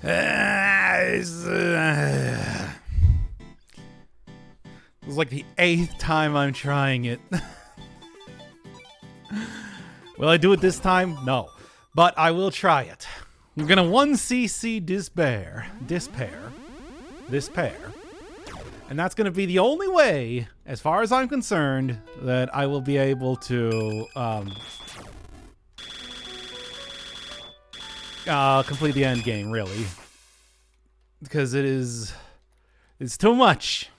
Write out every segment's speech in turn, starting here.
It's like the 8th time I'm trying it. Will I do it this time? No. But I will try it. We're gonna 1cc Dis Pear. And that's gonna be the only way, as far as I'm concerned, that I will be able to complete the end game, really. Because it's too much.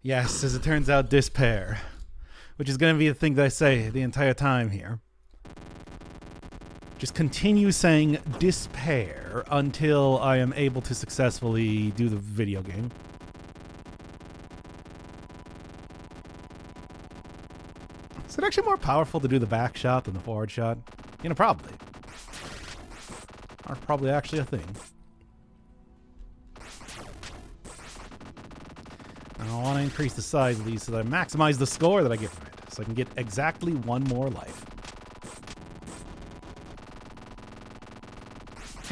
Yes, as it turns out, Dis Pear, which is going to be the thing that I say the entire time here. Just continue saying Dis Pear until I am able to successfully do the video game. Is it actually more powerful to do the back shot than the forward shot? You know, probably. Are probably actually a thing. I want to increase the size of these so that I maximize the score that I get from it. So I can get exactly one more life.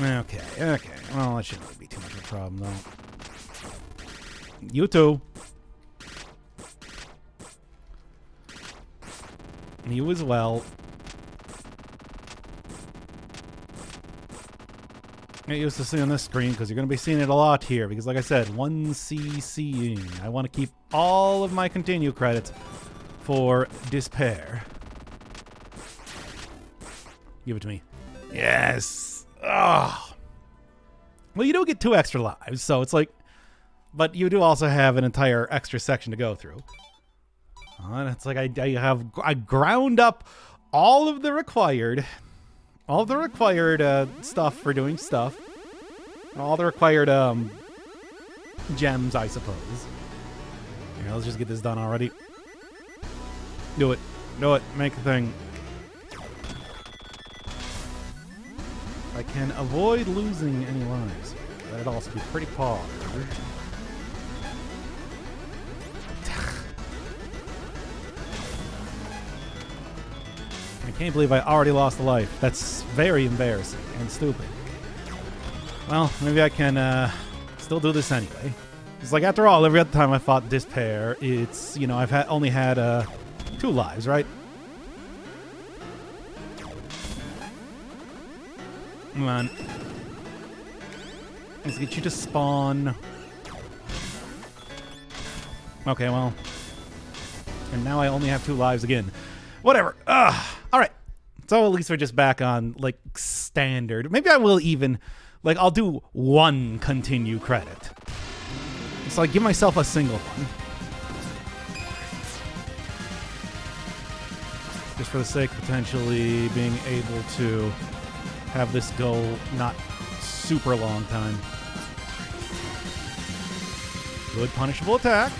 Okay. Well, that shouldn't really be too much of a problem, though. You too. You as well. Get used to seeing this screen because you're going to be seeing it a lot here because, like I said, 1cc-ing. I want to keep all of my continue credits for Dis Pear. Give it to me. Yes. Oh. Well, you do get 2 extra lives, so it's like, but you do also have an entire extra section to go through. And it's like I ground up all of the required stuff for doing stuff. All the required gems, I suppose. Here, let's just get this done already. Do it. Make the thing. If I can avoid losing any lives, that'd also be pretty hard. I can't believe I already lost a life. That's very embarrassing and stupid. Well, maybe I can still do this anyway. It's like, after all, every other time I fought Dis Pear, it's, you know, I've only had 2 lives, right? Come on. Let's get you to spawn. Okay, well. And now I only have 2 lives again. Whatever. Alright. So at least we're just back on, like, standard. Maybe I will even, like, I'll do 1 continue credit. So I give myself a single one. Just for the sake of potentially being able to have this go not super long time. Good punishable attack.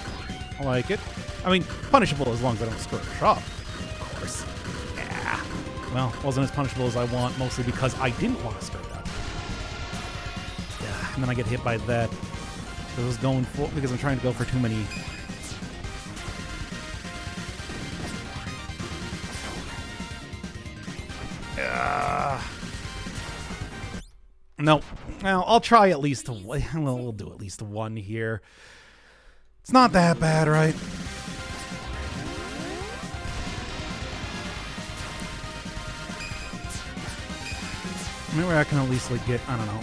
I like it. I mean, punishable as long as I don't screw it up. Of course. Yeah. Well, wasn't as punishable as I want, mostly because I didn't want to screw it up. Yeah, and then I get hit by that. Because I'm trying to go for too many. No. Well, I'll try at least we'll do at least 1 here. It's not that bad, right? Maybe I can at least, like, get, I don't know.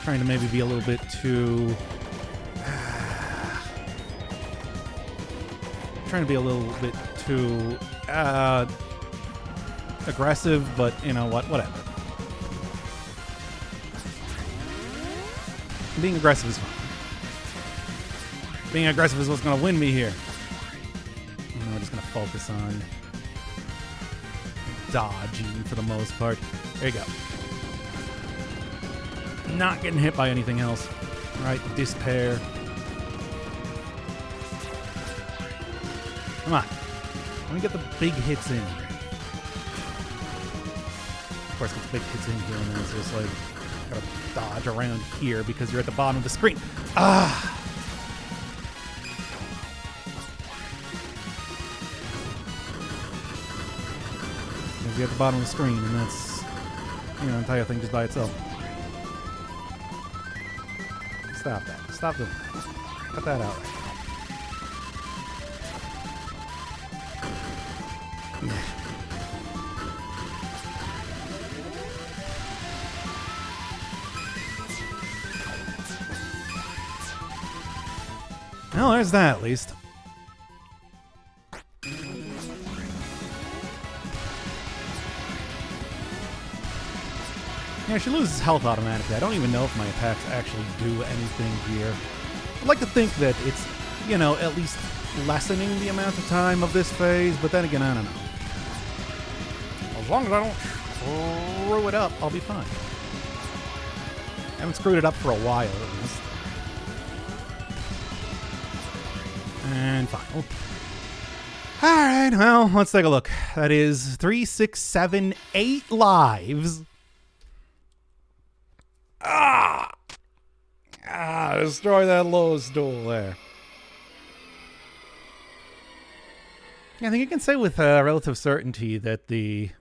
Trying to maybe be a little bit too... trying to be a little bit too aggressive, but you know what? Whatever. Being aggressive is fine. Being aggressive is what's going to win me here. And we're just going to focus on dodging for the most part. There you go. Not getting hit by anything else. All right, Dis Pear. Come on. Let me get the big hits in here. Of course, get the big hits in here, and then it's just like, gotta dodge around here because you're at the bottom of the screen. Ah! be at the bottom of the screen, and that's, you know, the entire thing just by itself. Stop that. Stop doing that. Cut that out. Well, there's that at least. Yeah, she loses health automatically. I don't even know if my attacks actually do anything here. I'd like to think that it's, you know, at least lessening the amount of time of this phase, but then again, I don't know. As long as I don't screw it up, I'll be fine. I haven't screwed it up for a while, at least. And final. Alright, well, let's take a look. That is 3, 6, 7, 8 lives. Destroy that lowest duel there. Yeah, I think you can say with relative certainty that the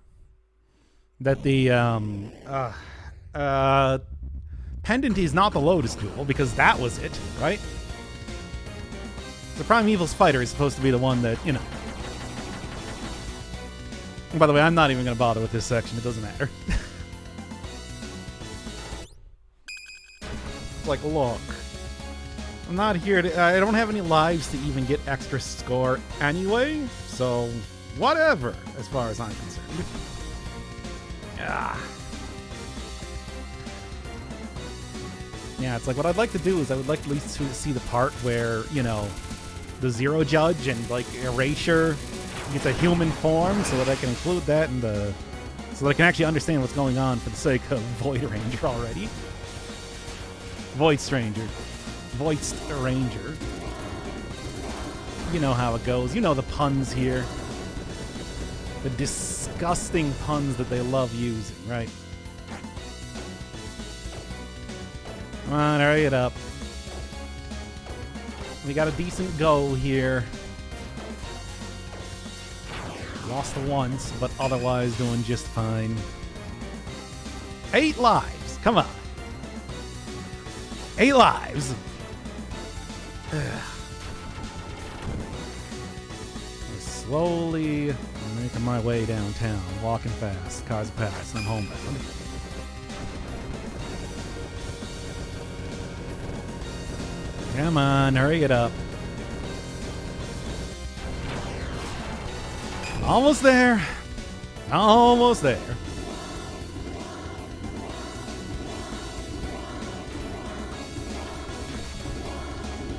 pendant is not the Lotus duel, because that was it, right? The Primeval's fighter is supposed to be the one that, you know. And by the way, I'm not even going to bother with this section. It doesn't matter. Like, look, I'm not here to, I don't have any lives to even get extra score anyway, so whatever, as far as I'm concerned. Yeah, it's like, what I'd like to do is I would like at least to see the part where, you know, the Zero Judge and, like, Erasure gets a human form, so that I can include that in the, so that I can actually understand what's going on for the sake of Void Ranger already. Void Stranger. Voiced Ranger. You know how it goes. You know the puns here. The disgusting puns that they love using, right? Come on, hurry it up. We got a decent go here. Lost once, but otherwise doing just fine. 8 lives. Come on. 8 lives. Slowly making my way downtown, walking fast, cars pass, and I'm homebound. Come on, hurry it up. Almost there. Almost there.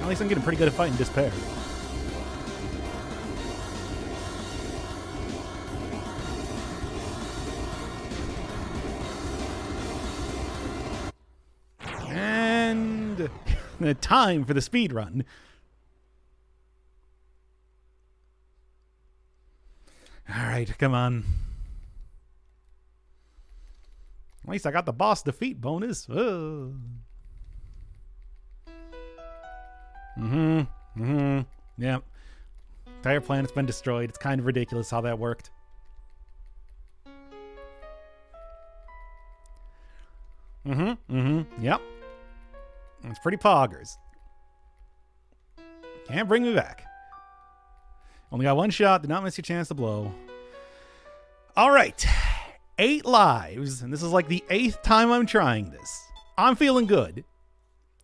At least I'm getting pretty good at fighting Dis Pear. And the time for the speed run. All right, come on. At least I got the boss defeat bonus. Yeah. Entire planet's been destroyed. It's kind of ridiculous how that worked. Yep. It's pretty poggers. Can't bring me back. Only got one shot. Did not miss your chance to blow. All right. 8 lives. And this is like the 8th time I'm trying this. I'm feeling good.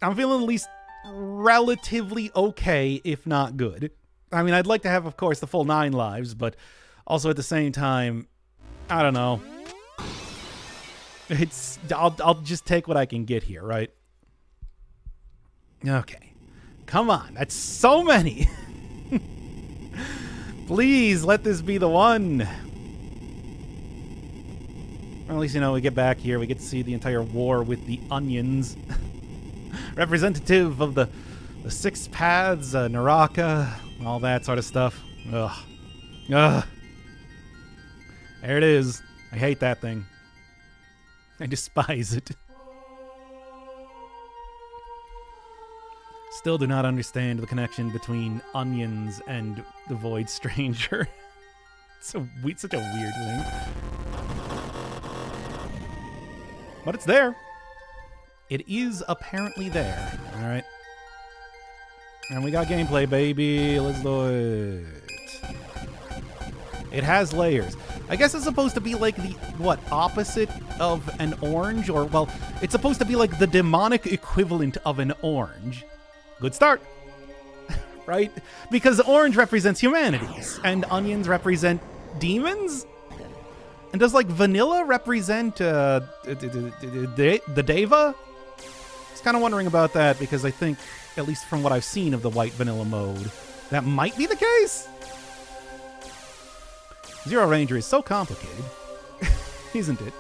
I'm feeling at least relatively okay, if not good. I mean, I'd like to have, of course, the full 9 lives, but also at the same time, I don't know. I'll just take what I can get here, right? Okay. Come on. That's so many. Please let this be the one. Or at least, you know, we get back here. We get to see the entire war with the onions. Representative of the 6 paths, Naraka, all that sort of stuff. Ugh. There it is. I hate that thing. I despise it. Still do not understand the connection between onions and the Void Stranger. It's such a weird thing. But it's there. It is apparently there. All right. And we got gameplay, baby. Let's do it. It has layers. I guess it's supposed to be like the, what, opposite of an orange? Or, well, it's supposed to be like the demonic equivalent of an orange. Good start. Right? Because orange represents humanities, and onions represent demons? And does, like, vanilla represent the Deva? I was kind of wondering about that, because I think, at least from what I've seen of the white vanilla mode, that might be the case? Zero Ranger is so complicated, isn't it?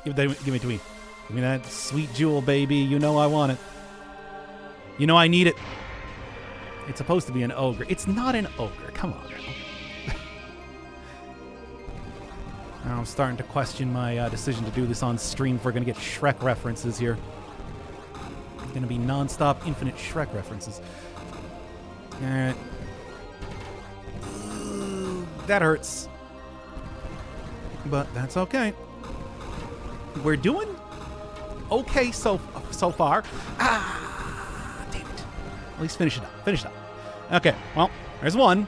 Give it to me. Give me that sweet jewel, baby. You know I want it. You know I need it. It's supposed to be an ogre. It's not an ogre. Come on now. Now I'm starting to question my decision to do this on stream if we're going to get Shrek references here. It's going to be non-stop infinite Shrek references. Alright. That hurts. But that's okay. We're doing okay so far. Ah, damn it. At least finish it up. Finish it up. Okay, well, there's one.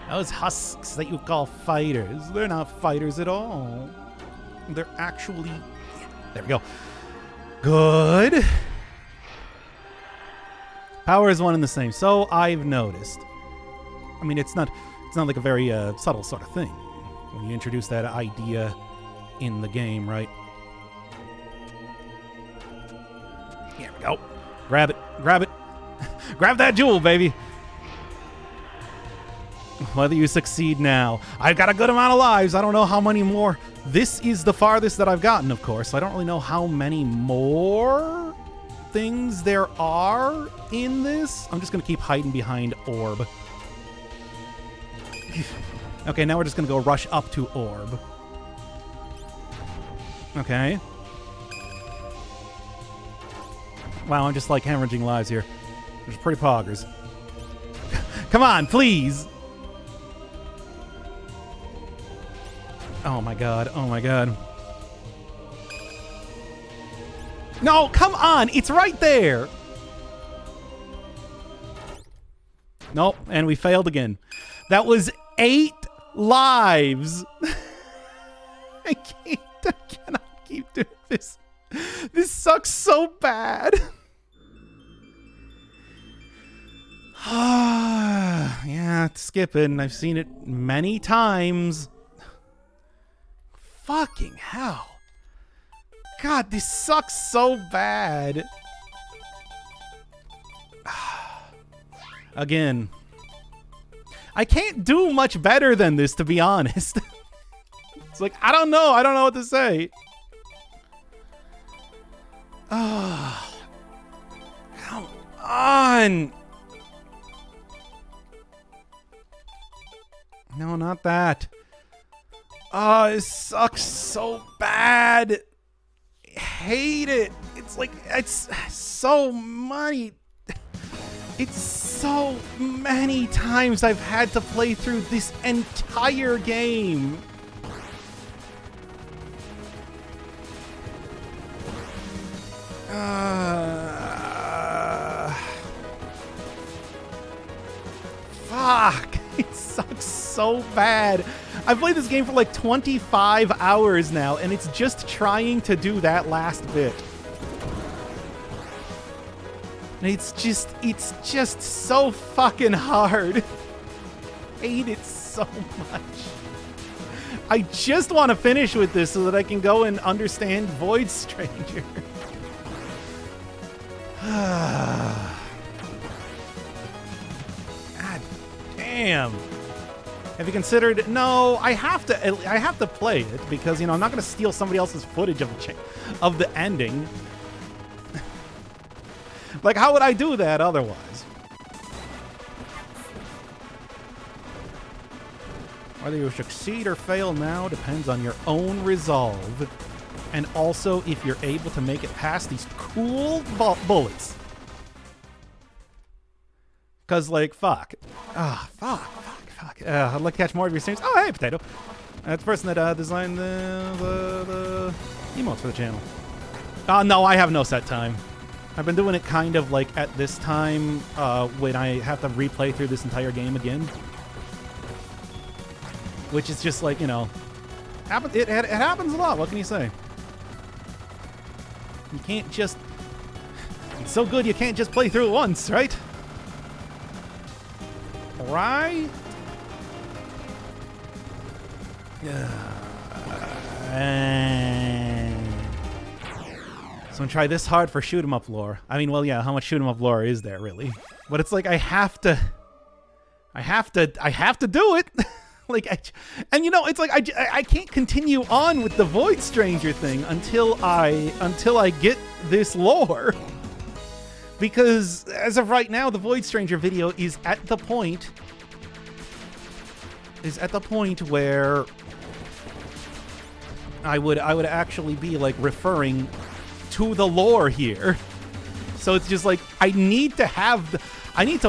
Those husks that you call fighters, they're not fighters at all. They're actually... There we go. Good. Power is one and the same, so I've noticed. I mean, it's not like a very subtle sort of thing when you introduce that idea in the game, right? Here we go. Grab it. Grab it. Grab that jewel, baby. Whether you succeed now. I've got a good amount of lives. I don't know how many more. This is the farthest that I've gotten, of course. So I don't really know how many more things there are in this. I'm just going to keep hiding behind orb. Okay, now we're just going to go rush up to orb. Okay. Wow, I'm just like hemorrhaging lives here. There's pretty poggers. Come on, please. Oh my god, oh my god. No, come on, it's right there. Nope, and we failed again. That was 8 lives. I cannot keep doing this. This sucks so bad. Yeah, skip it, and I've seen it many times. Fucking hell. God, this sucks so bad. Again. I can't do much better than this, to be honest. It's like, I don't know what to say. Oh, come on. No, not that. Oh, it sucks so bad. I hate it. It's like, it's so many. It's so many times I've had to play through this entire game. Fuck. It sucks so bad. I've played this game for like 25 hours now, and it's just trying to do that last bit. And it's just so fucking hard. I hate it so much. I just want to finish with this so that I can go and understand Void Stranger. God damn. Have you considered? No, I have to play it because, you know, I'm not going to steal somebody else's footage of the ending. Like, how would I do that otherwise? Whether you succeed or fail now depends on your own resolve. And also if you're able to make it past these cool bullets. Because, like, fuck. Ah, fuck. I'd like to catch more of your streams. Oh, hey, Potato. That's the person that designed the emotes for the channel. No, I have no set time. I've been doing it kind of like at this time when I have to replay through this entire game again. Which is just like, you know, it happens a lot. What can you say? You can't just... It's so good you can't just play through it once, right? Right? So I'm gonna try this hard for shoot 'em up lore. I mean, well, yeah, how much shoot 'em up lore is there really? But it's like I have to do it. Like, and you know, it's like I can't continue on with the Void Stranger thing until I get this lore. Because as of right now, the Void Stranger video is at the point where I would actually be like referring to the lore here. So it's just like I need to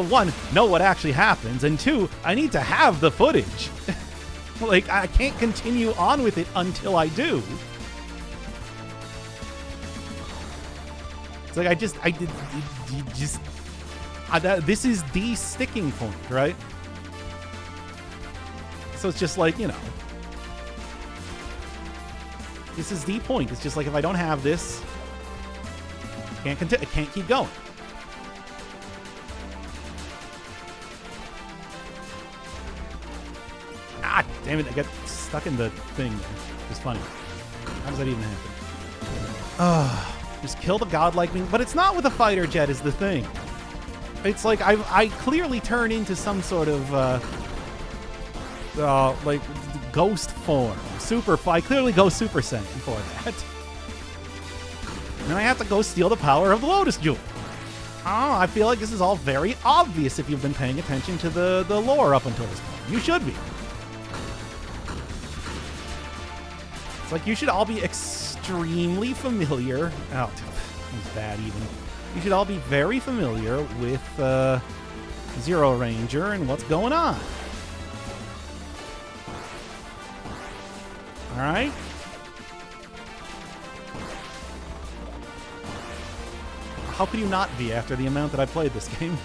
one, know what actually happens, and two, I need to have the footage. Like, I can't continue on with it until I do. It's like this is the sticking point, right? So it's just like, you know, this is the point. It's just like if I don't have this, I can't keep going. Ah, damn it! I got stuck in the thing there. It's funny. How does that even happen? Just kill the godlike being, but it's not with a fighter jet is the thing. It's like I clearly turn into some sort of like ghost form. I clearly go Super Saiyan for that. And I have to go steal the power of the Lotus Jewel. Oh, I feel like this is all very obvious if you've been paying attention to the lore up until this point. You should be. It's like you should all be extremely familiar. Oh, it's bad even. You should all be very familiar with Zero Ranger and what's going on. All right? How could you not be after the amount that I played this game?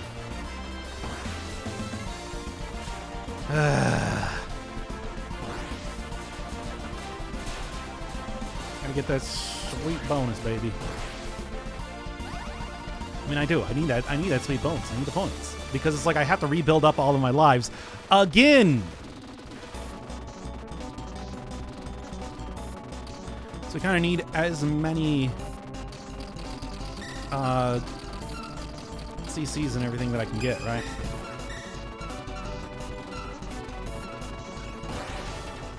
Gotta get that sweet bonus, baby. I mean, I do. I need that sweet bonus. I need the points. Because it's like I have to rebuild up all of my lives again. So we kind of need as many CCs and everything that I can get, right?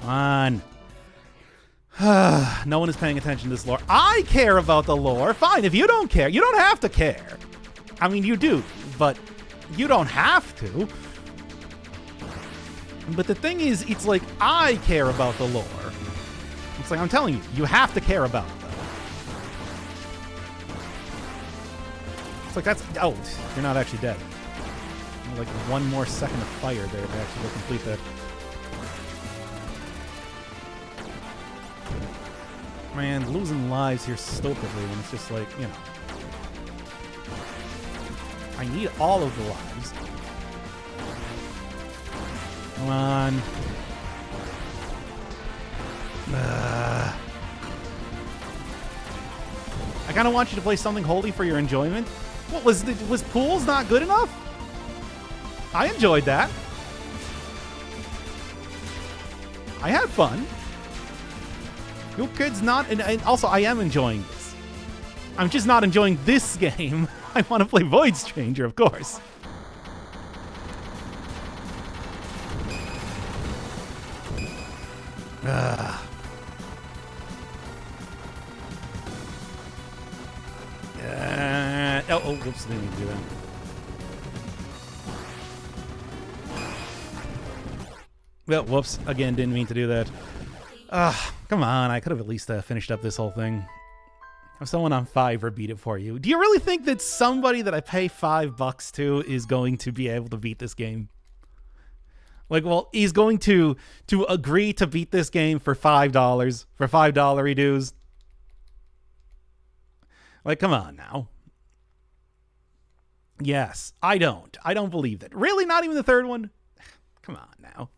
Come on. No one is paying attention to this lore. I care about the lore. Fine, if you don't care, you don't have to care. I mean, you do, but you don't have to. But the thing is, it's like I care about the lore. It's like I'm telling you, you have to care about it, though. It's like that's... Oh, you're not actually dead. Like one more second of fire there to actually complete that. Man, losing lives here stupidly when it's just like, you know. I need all of the lives. Come on. I kind of want you to play something holy for your enjoyment. What was pools not good enough? I enjoyed that. I had fun. Your kid's not, and also I am enjoying this. I'm just not enjoying this game. I want to play Void Stranger, of course. Oh, whoops, didn't need to do that. Well, whoops, again, didn't mean to do that. Come on, I could have at least finished up this whole thing. If someone on Fiverr beat it for you. Do you really think that somebody that I pay $5 to is going to be able to beat this game? Like, well, he's going to agree to beat this game for $5 for $5 dues. Like, come on now. Yes, I don't believe that. Really, not even the third one? Come on now.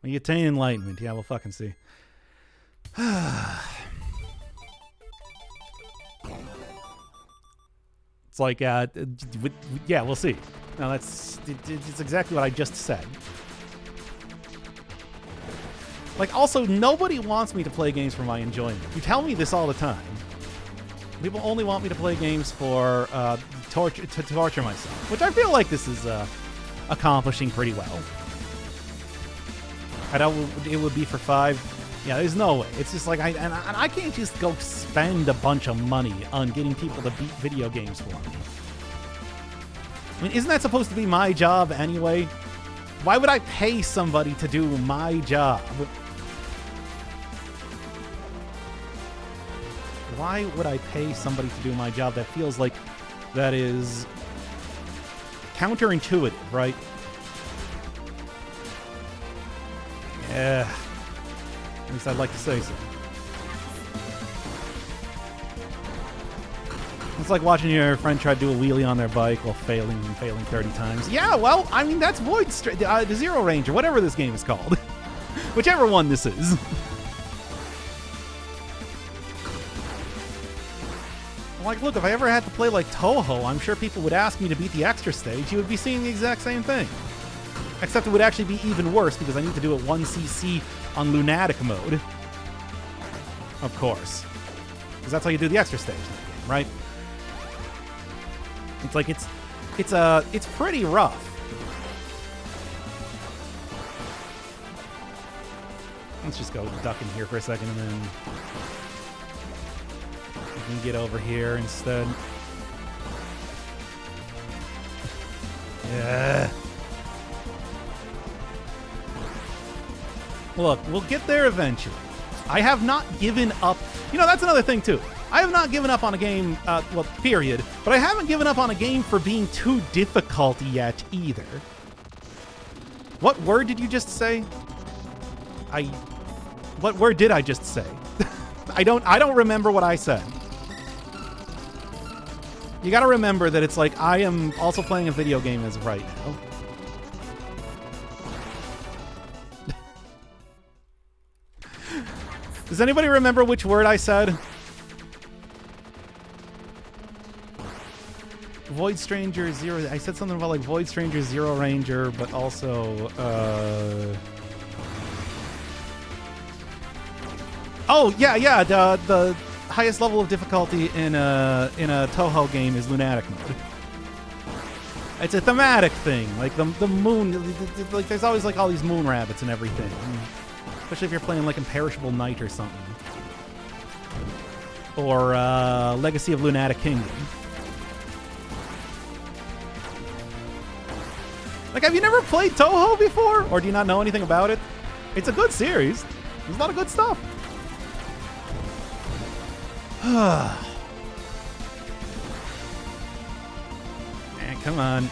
When you attain enlightenment, yeah, we'll fucking see. It's like, yeah, we'll see. No, it's exactly what I just said. Like, also, nobody wants me to play games for my enjoyment. You tell me this all the time. People only want me to play games for to torture myself, which I feel like this is accomplishing pretty well. I know it would be for $5. Yeah, there's no way. It's just like I can't just go spend a bunch of money on getting people to beat video games for me. I mean, isn't that supposed to be my job anyway? Why would I pay somebody to do my job? Why would I pay somebody to do my job? That feels like that is counterintuitive, right? Yeah. At least I'd like to say so. It's like watching your friend try to do a wheelie on their bike while failing 30 times. Yeah, well, I mean, that's the Zero Ranger, whatever this game is called. Whichever one this is. Like, look, if I ever had to play like Toho, I'm sure people would ask me to beat the extra stage. You would be seeing the exact same thing. Except it would actually be even worse because I need to do it 1cc on Lunatic mode. Of course. Because that's how you do the extra stage in the game, right? It's like, it's pretty rough. Let's just go duck in here for a second and then we can get over here instead. Yeah. Look, we'll get there eventually. I have not given up. You know, that's another thing, too. I have not given up on a game, well, period. But I haven't given up on a game for being too difficult yet, either. What word did you just say? What word did I just say? I don't remember what I said. You gotta remember that it's like I am also playing a video game as of right now. Does anybody remember which word I said? Void Stranger Zero. I said something about like Void Stranger Zero Ranger, but also oh yeah, the highest level of difficulty in a Toho game is Lunatic mode. It's a thematic thing, like the moon. Like there's always like all these moon rabbits and everything. Especially if you're playing like Imperishable Night or something. Or Legacy of Lunatic Kingdom. Like, have you never played Toho before? Or do you not know anything about it? It's a good series. There's a lot of good stuff. Man, come on.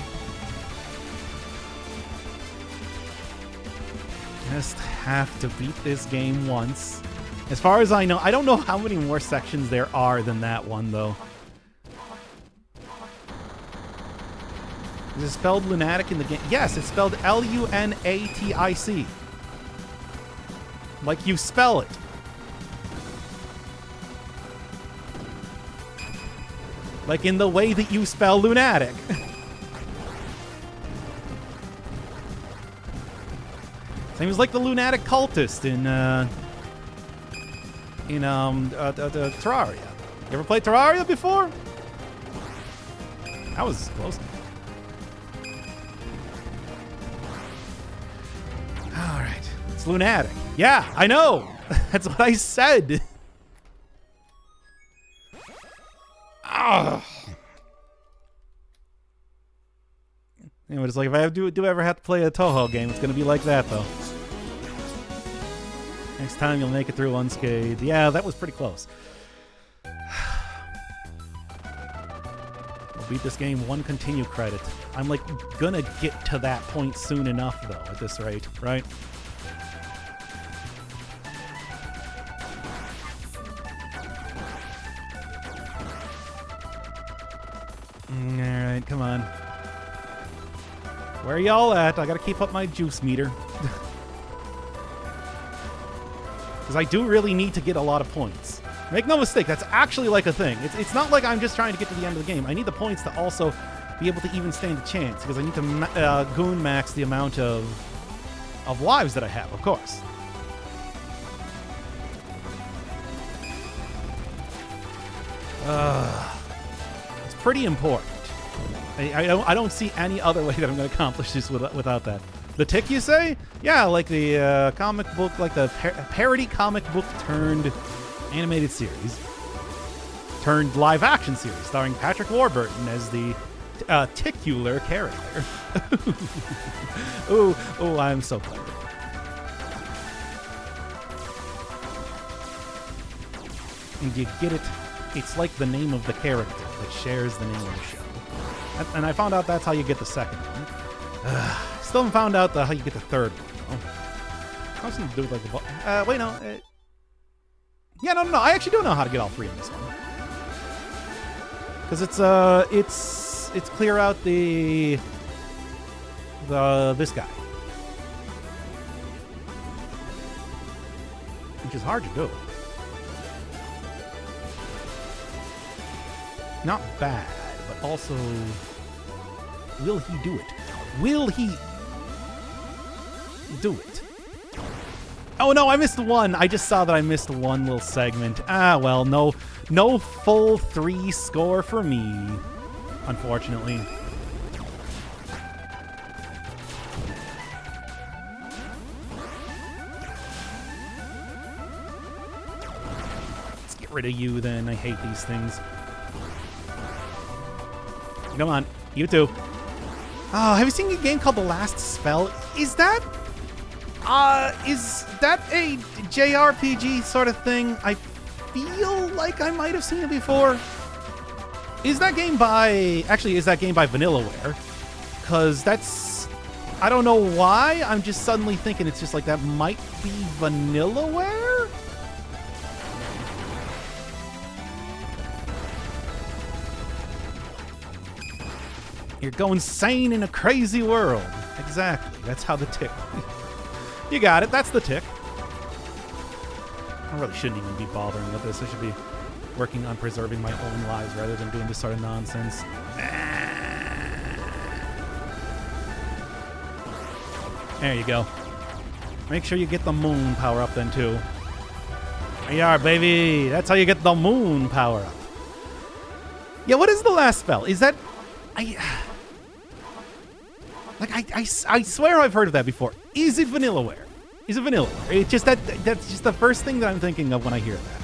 Just have to beat this game once. As far as I know, I don't know how many more sections there are than that one, though. Is it spelled Lunatic in the game? Yes, it's spelled Lunatic. Like you spell it. Like in the way that you spell lunatic. Same as like the lunatic cultist in Terraria. You ever played Terraria before? That was close. All right, it's lunatic. Yeah, I know. That's what I said. Anyway, it's like if I do ever have to play a Toho game, it's gonna be like that though. Next time you'll make it through unscathed. Yeah, that was pretty close. We'll beat this game 1 continue credit. I'm like gonna get to that point soon enough though at this rate, right? Alright, come on. Where are y'all at? I gotta keep up my juice meter. Because I do really need to get a lot of points. Make no mistake, that's actually like a thing. It's not like I'm just trying to get to the end of the game. I need the points to also be able to even stand a chance, because I need to goon max the amount of lives that I have, of course. It's pretty important. I don't see any other way that I'm going to accomplish this without that. The tick, you say? Yeah, like the comic book, like the parody comic book turned animated series. Turned live action series, starring Patrick Warburton as the ticular character. Oh, I'm so clever. And you get it? It's like the name of the character that shares the name of the show. And I found out that's how you get the second one. Still haven't found out how you get the third one. I was going to do it like the... wait, no. Yeah, no. I actually do know how to get all three in this one. Because it's clear out this guy. Which is hard to do. Not bad, but also, will he do it? Will he do it? Oh no, I missed one. I just saw that I missed one little segment. Ah, well, no full 3 score for me, unfortunately. Let's get rid of you then. I hate these things. Come on, you too. Oh, have you seen a game called The Last Spell? Is that a JRPG sort of thing? I feel like I might have seen it before. Is that game by Vanillaware? Because that's, I don't know why, I'm just suddenly thinking it's just like that might be Vanillaware? You're going sane in a crazy world. Exactly. That's how the tick... You got it. That's the tick. I really shouldn't even be bothering with this. I should be working on preserving my own lives rather than doing this sort of nonsense. There you go. Make sure you get the moon power up then, too. There you are, baby. That's how you get the moon power up. Yeah, what is the last spell? Is that... I swear I've heard of that before. Is it Vanillaware? Is it Vanillaware? It's just that's just the first thing that I'm thinking of when I hear that.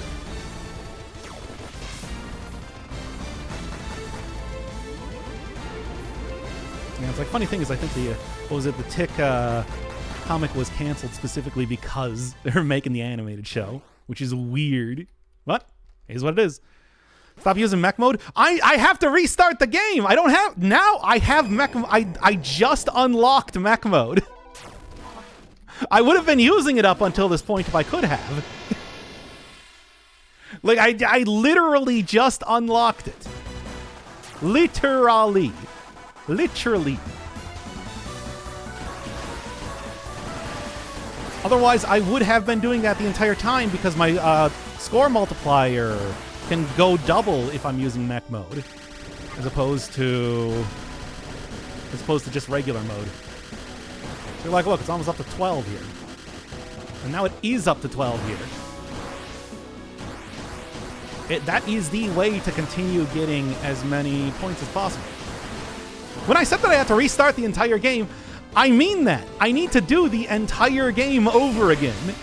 Yeah, it's like funny thing is I think the Tick comic was canceled specifically because they're making the animated show, which is weird. But it is what it is. Stop using mech mode. I have to restart the game. I don't have... Now I have mech... I just unlocked mech mode. I would have been using it up until this point if I could have. Like, I literally just unlocked it. Literally. Otherwise, I would have been doing that the entire time because my score multiplier... can go double if I'm using mech mode, as opposed to just regular mode. So you're like, look, it's almost up to 12 here, and now it is up to 12 here. That is the way to continue getting as many points as possible. When I said that I had to restart the entire game, I mean that. I need to do the entire game over again.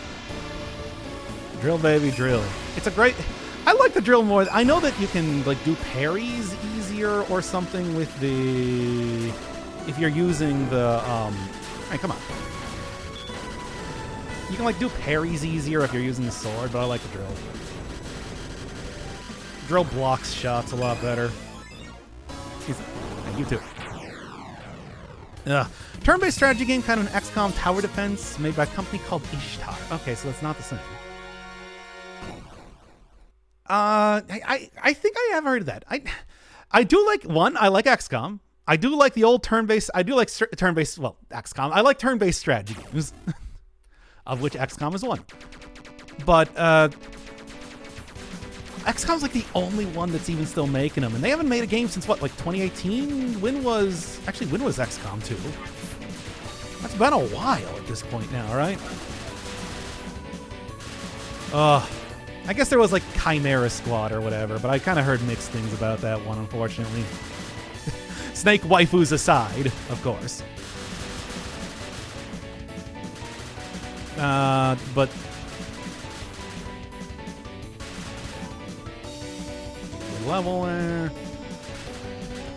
Drill, baby, drill. It's a great... I like the drill more. I know that you can like do parries easier or something with the... If you're using the... Hey, come on. You can like do parries easier if you're using the sword, but I like the drill. Drill blocks shots a lot better. You too. Turn-based strategy game, kind of an XCOM tower defense made by a company called Ishtar. Okay, so that's not the same. I think I have heard of that. I do like one. I like XCOM. I do like the old turn-based. I do like turn-based. Well, XCOM. I like turn-based strategy games, of which XCOM is one. But XCOM's like the only one that's even still making them, and they haven't made a game since what, like 2018? When was XCOM 2? That's been a while at this point now, right? I guess there was like Chimera Squad or whatever, but I kind of heard mixed things about that one, unfortunately. Snake waifus aside, of course. But level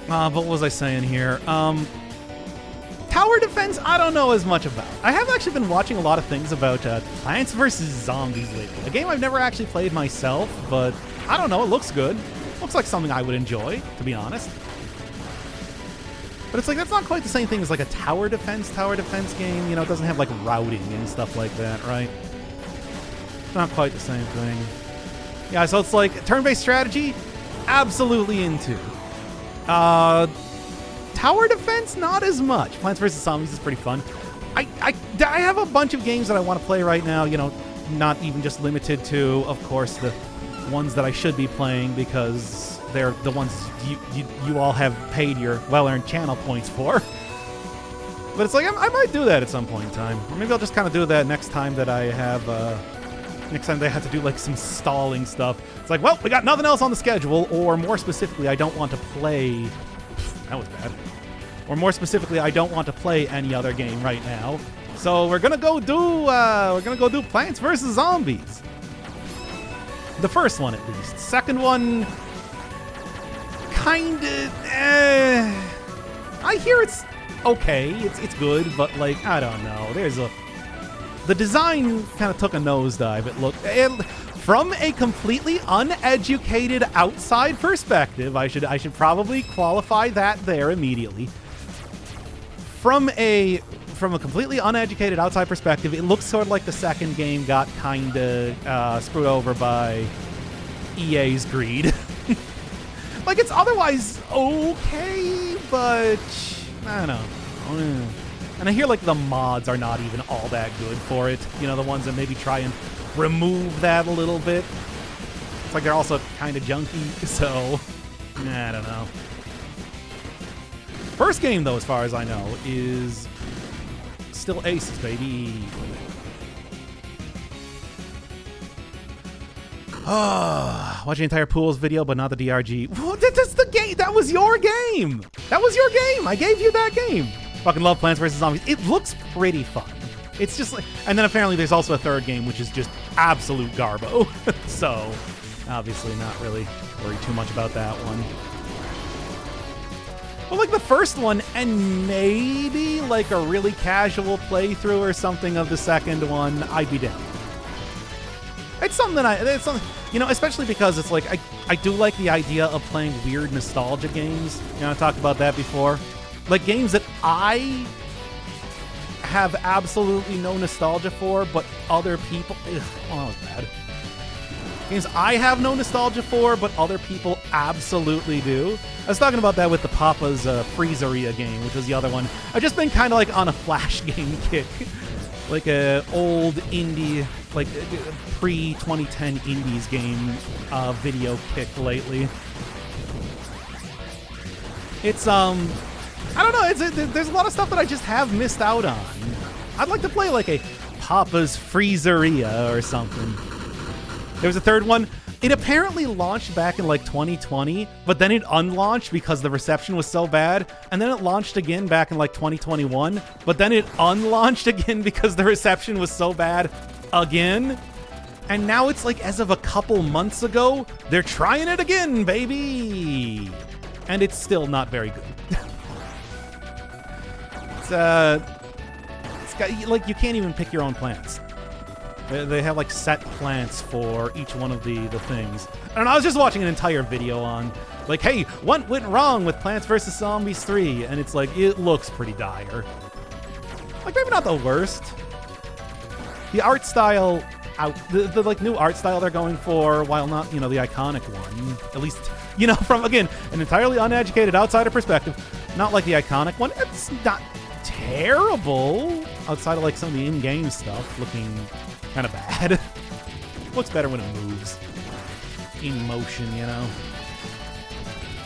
what was I saying here? Tower defense, I don't know as much about. I have actually been watching a lot of things about Plants vs. Zombies lately. A game I've never actually played myself, but I don't know, it looks good. Looks like something I would enjoy, to be honest. But it's like, that's not quite the same thing as like a tower defense game. You know, it doesn't have like routing and stuff like that, right? It's not quite the same thing. Yeah, so it's like turn-based strategy, absolutely into. Tower defense, not as much. Plants vs. Zombies is pretty fun. I have a bunch of games that I want to play right now, you know, not even just limited to, of course, the ones that I should be playing because they're the ones you all have paid your well-earned channel points for. But it's like, I might do that at some point in time. Or maybe I'll just kind of do that next time that I have, next time they have to do like some stalling stuff. It's like, well, we got nothing else on the schedule, or more specifically, I don't want to play... That was bad. Or more specifically, I don't want to play any other game right now. So we're gonna go do Plants vs. Zombies. The first one, at least. Second one, kinda. I hear it's okay. It's good, but like, I don't know. The design kind of took a nosedive. From a completely uneducated outside perspective, I should probably qualify that there immediately. From a completely uneducated outside perspective, it looks sort of like the second game got kind of screwed over by EA's greed. Like, it's otherwise okay, but I don't know. And I hear like the mods are not even all that good for it. You know, the ones that maybe try and remove that a little bit. It's like they're also kind of junky, so I don't know. First game, though, as far as I know, is still Aces, baby. Watching the entire Pools video, but not the DRG. Well, that's the game. That was your game. That was your game. I gave you that game. Fucking love Plants vs. Zombies. It looks pretty fun. It's just like, and then apparently there's also a third game, which is just absolute garbo. So, obviously not really worried too much about that one. But like the first one, and maybe like a really casual playthrough or something of the second one, I'd be down. It's something you know, especially because it's like, I do like the idea of playing weird nostalgia games. You know, I talked about that before. Like games that I have absolutely no nostalgia for, but other people... Ugh, oh, that was bad. Games I have no nostalgia for, but other people absolutely do. I was talking about that with the Papa's Freezeria game, which was the other one. I've just been kind of like on a Flash game kick. Like a old indie, like pre-2010 indies game video kick lately. It's, I don't know, there's a lot of stuff that I just have missed out on. I'd like to play like a Papa's Freezeria or something. There was a third one. It apparently launched back in like 2020, but then it unlaunched because the reception was so bad, and then it launched again back in like 2021, but then it unlaunched again because the reception was so bad again. And now it's like as of a couple months ago, they're trying it again, baby! And it's still not very good. It's got, like, you can't even pick your own plants. They have like set plants for each one of the things. And I was just watching an entire video on like, hey, what went wrong with Plants vs. Zombies 3? And it's like, it looks pretty dire. Like, maybe not the worst. The art style the like new art style they're going for, while not, you know, the iconic one, at least, you know, from, again, an entirely uneducated outsider perspective, not like the iconic one. It's not terrible outside of like some of the in-game stuff looking kind of bad. Looks better when it moves in motion, you know.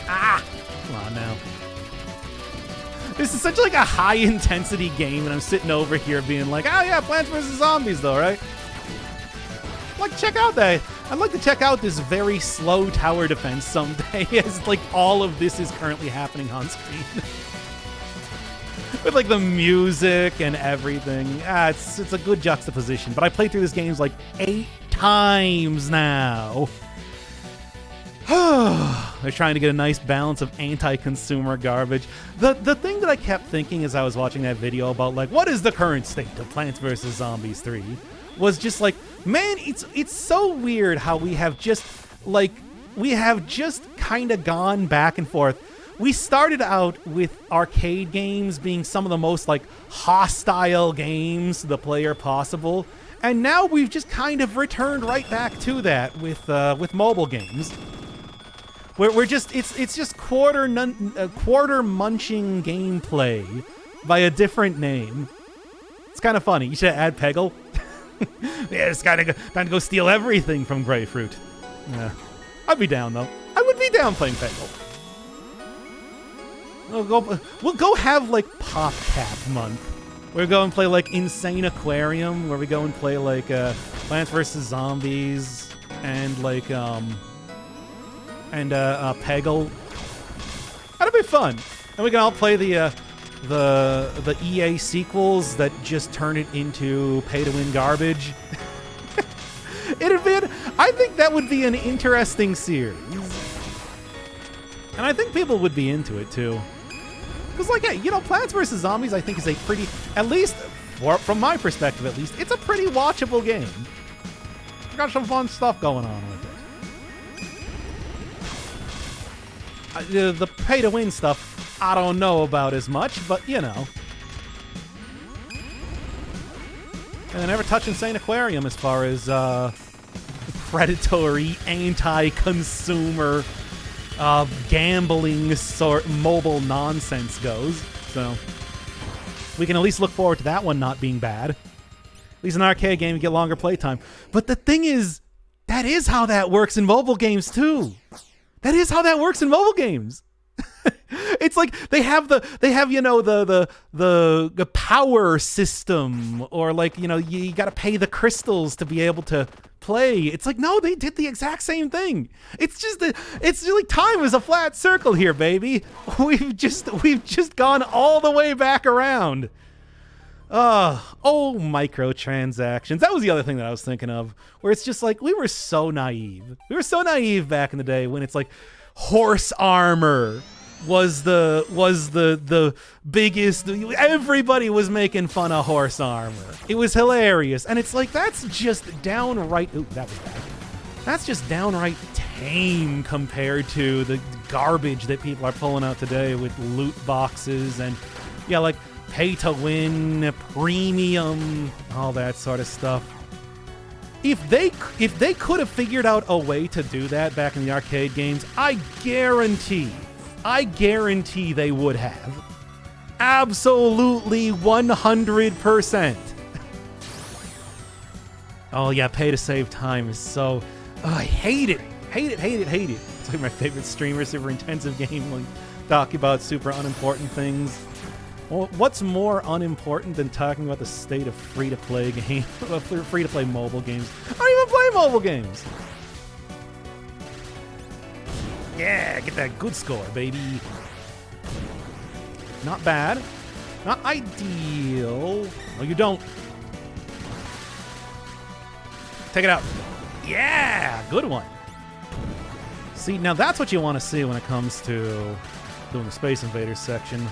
Ah, come on now. This is such like a high intensity game, and I'm sitting over here being like, oh yeah, Plants vs. Zombies though, right? Like, check out that. I'd like to check out this very slow tower defense someday, as like all of this is currently happening on screen. With like the music and everything. It's a good juxtaposition. But I played through this game like 8 times now. They're trying to get a nice balance of anti-consumer garbage. The thing that I kept thinking as I was watching that video about like, what is the current state of Plants vs. Zombies 3? Was just like, man, it's so weird how we have just kind of gone back and forth. We started out with arcade games being some of the most like hostile games to the player possible, and now we've just kind of returned right back to that with mobile games. We're just it's just quarter munching gameplay by a different name. It's kind of funny. You should add Peggle. Yeah, it's time to go steal everything from Grapefruit. Yeah, I'd be down though. I would be down playing Peggle. We'll go have like PopCap month. We'll go and play like Insane Aquarium, where we go and play like Plants vs. Zombies and like Peggle. That'd be fun. And we can all play the EA sequels that just turn it into pay-to-win garbage. I think that would be an interesting series. And I think people would be into it too. Because like, hey, you know, Plants vs. Zombies I think is a pretty, at least from my perspective at least, it's a pretty watchable game. It's got some fun stuff going on with it. The pay-to-win stuff, I don't know about as much, but you know. And I never touch Insane Aquarium as far as predatory, anti-consumer, gambling sort mobile nonsense goes. So we can at least look forward to that one not being bad. At least in an arcade game, you get longer playtime. But the thing is, that is how that works in mobile games too. That is how that works in mobile games. It's like they have you know the power system, or like, you know, you got to pay the crystals to be able to play. It's like, no, they did the exact same thing. It's like time is a flat circle here, baby. We've just gone all the way back around. Microtransactions. That was the other thing that I was thinking of, where it's just like, we were so naive. We were so naive back in the day when it's like horse armor was the biggest. Everybody was making fun of horse armor. It was hilarious. And it's like, that's just downright, ooh, that was bad. That's just downright tame compared to the garbage that people are pulling out today with loot boxes and, yeah, like pay to win, premium, all that sort of stuff. If they could have figured out a way to do that back in the arcade games, I guarantee they would have. Absolutely 100%. Oh yeah, pay to save time is so... Oh, I hate it. Hate it. It's like my favorite streamer, super intensive game, like talking about super unimportant things. Well, what's more unimportant than talking about the state of free-to-play game, free-to-play mobile games? I don't even play mobile games. Yeah, get that good score, baby. Not bad. Not ideal. No, you don't. Take it out. Yeah, good one. See, now that's what you want to see when it comes to doing the Space Invaders section.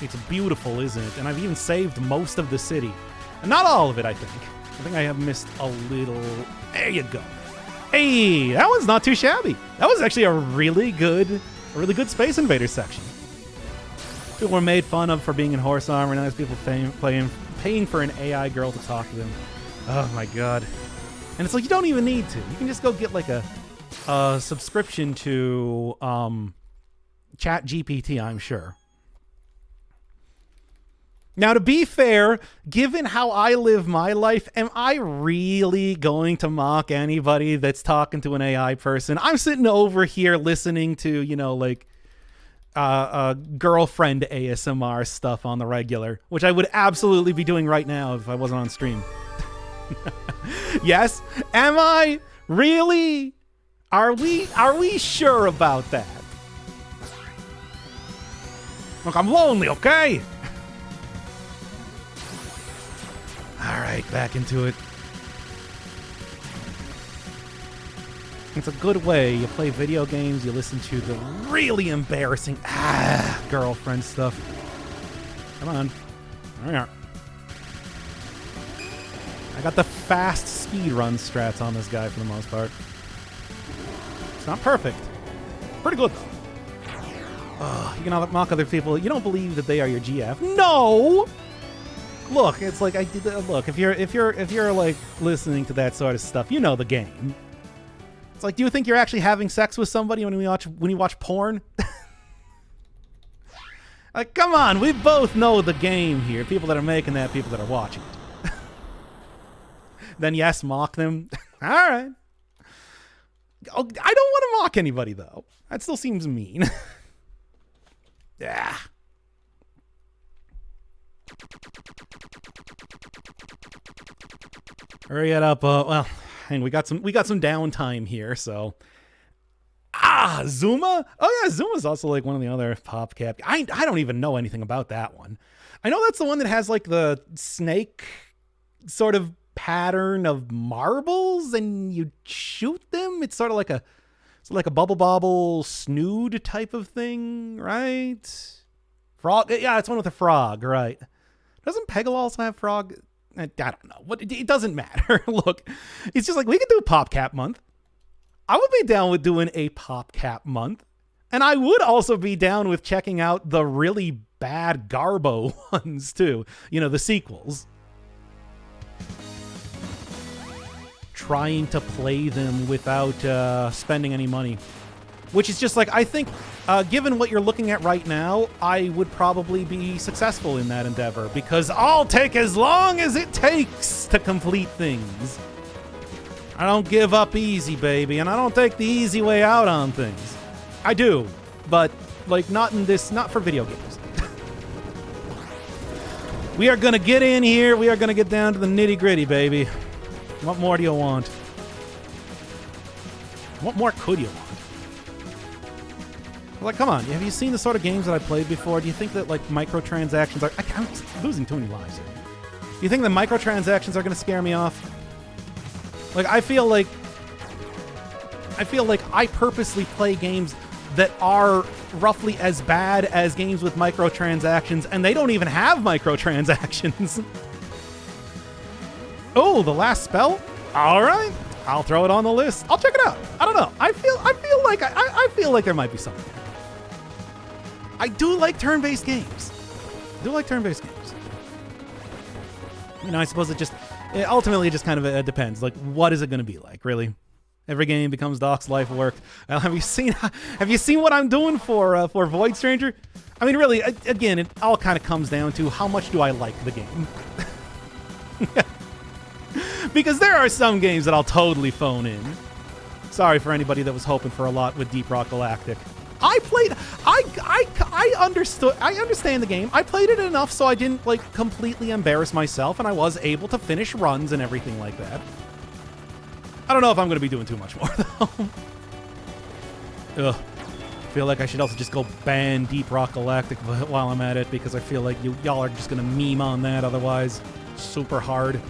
It's beautiful, isn't it? And I've even saved most of the city. And not all of it, I think. I think I have missed a little. There you go. Hey, that one's not too shabby. That was actually a really good Space Invaders section. People were made fun of for being in horse armor. Now there's people paying for an AI girl to talk to them. Oh my god. And it's like, you don't even need to. You can just go get like a subscription to Chat GPT, I'm sure. Now, to be fair, given how I live my life, am I really going to mock anybody that's talking to an AI person? I'm sitting over here listening to, you know, like girlfriend ASMR stuff on the regular, which I would absolutely be doing right now if I wasn't on stream. Yes? Am I? Really? Are we sure about that? Look, I'm lonely, okay? All right, back into it. It's a good way. You play video games, you listen to the really embarrassing girlfriend stuff. Come on. There we are. I got the fast speed run strats on this guy for the most part. It's not perfect. Pretty good though. You can mock other people. You don't believe that they are your GF. No! Look, it's like look, if you're like listening to that sort of stuff, you know the game. It's like, do you think you're actually having sex with somebody when you watch porn? Like, come on, we both know the game here. People that are making that, people that are watching it. Then yes, mock them. All right. I don't want to mock anybody though. That still seems mean. Yeah. Hurry it up. Well, and we got some downtime here, so. Zuma? Oh yeah, Zuma's also like one of the other PopCap. I don't even know anything about that one. I know that's the one that has like the snake sort of pattern of marbles and you shoot them. It's sort of like a bubble bobble snood type of thing, right? Frog? Yeah, it's one with a frog, right? Doesn't Peggle also have frog? I don't know. It doesn't matter. Look, it's just like, we could do a PopCap month. I would be down with doing a PopCap month. And I would also be down with checking out the really bad Garbo ones too. You know, the sequels. Trying to play them without spending any money. Which is just like, I think, given what you're looking at right now, I would probably be successful in that endeavor. Because I'll take as long as it takes to complete things. I don't give up easy, baby, and I don't take the easy way out on things. I do, but like not for video games. We are gonna get in here. We are gonna get down to the nitty gritty, baby. What more do you want? What more could you want? Like, come on, have you seen the sort of games that I played before? Do you think that like microtransactions are... I'm losing too many lives here. Do you think that microtransactions are gonna scare me off? Like, I feel like I purposely play games that are roughly as bad as games with microtransactions, and they don't even have microtransactions. Oh, the last spell? All right, I'll throw it on the list. I'll check it out. I don't know. I feel like there might be something. I do like turn-based games. You know, I suppose ultimately, it just kind of depends. Like, what is it going to be like, really? Every game becomes Doc's life work. Have you seen what I'm doing for Void Stranger? I mean, really, again, it all kind of comes down to how much do I like the game. Because there are some games that I'll totally phone in. Sorry for anybody that was hoping for a lot with Deep Rock Galactic. I understand the game. I played it enough so I didn't like completely embarrass myself, and I was able to finish runs and everything like that. I don't know if I'm going to be doing too much more though. Ugh. Feel like I should also just go ban Deep Rock Galactic while I'm at it, because I feel like y'all are just going to meme on that otherwise. Super hard.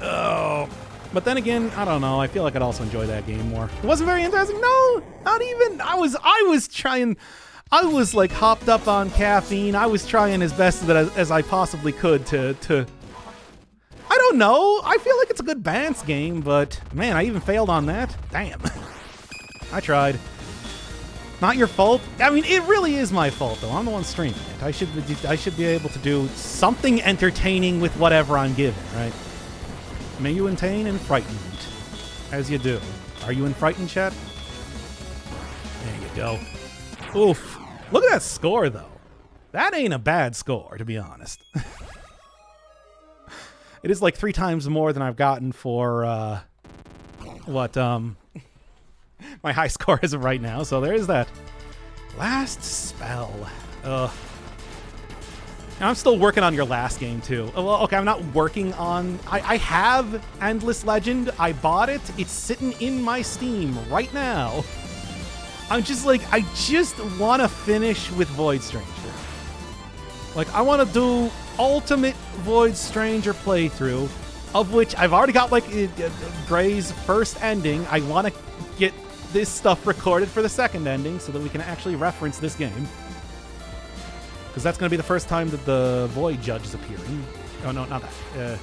Oh. But then again, I don't know. I feel like I'd also enjoy that game more. It wasn't very interesting. No, not even. I was trying I was like hopped up on caffeine. I was trying as best as I possibly could to I don't know. I feel like it's a good balance game, but man, I even failed on that. Damn. I tried. Not your fault. I mean, it really is my fault, though. I'm the one streaming it. I should be able to do something entertaining with whatever I'm given, right? May you entertain and frightened, as you do. Are you in frightened, chat? There you go. Oof. Look at that score, though. That ain't a bad score, to be honest. It is like 3 times more than I've gotten for, my high score as of right now, so there's that. Last spell. Ugh. I'm still working on your last game, too. Well, okay, I'm not working on... I have Endless Legend. I bought it. It's sitting in my Steam right now. I'm just like, I just want to finish with Void Stranger. Like, I want to do Ultimate Void Stranger playthrough, of which I've already got, like, Gray's first ending. I want to get this stuff recorded for the second ending so that we can actually reference this game. Because that's going to be the first time that the Void Judge is appearing. Oh, no, not that.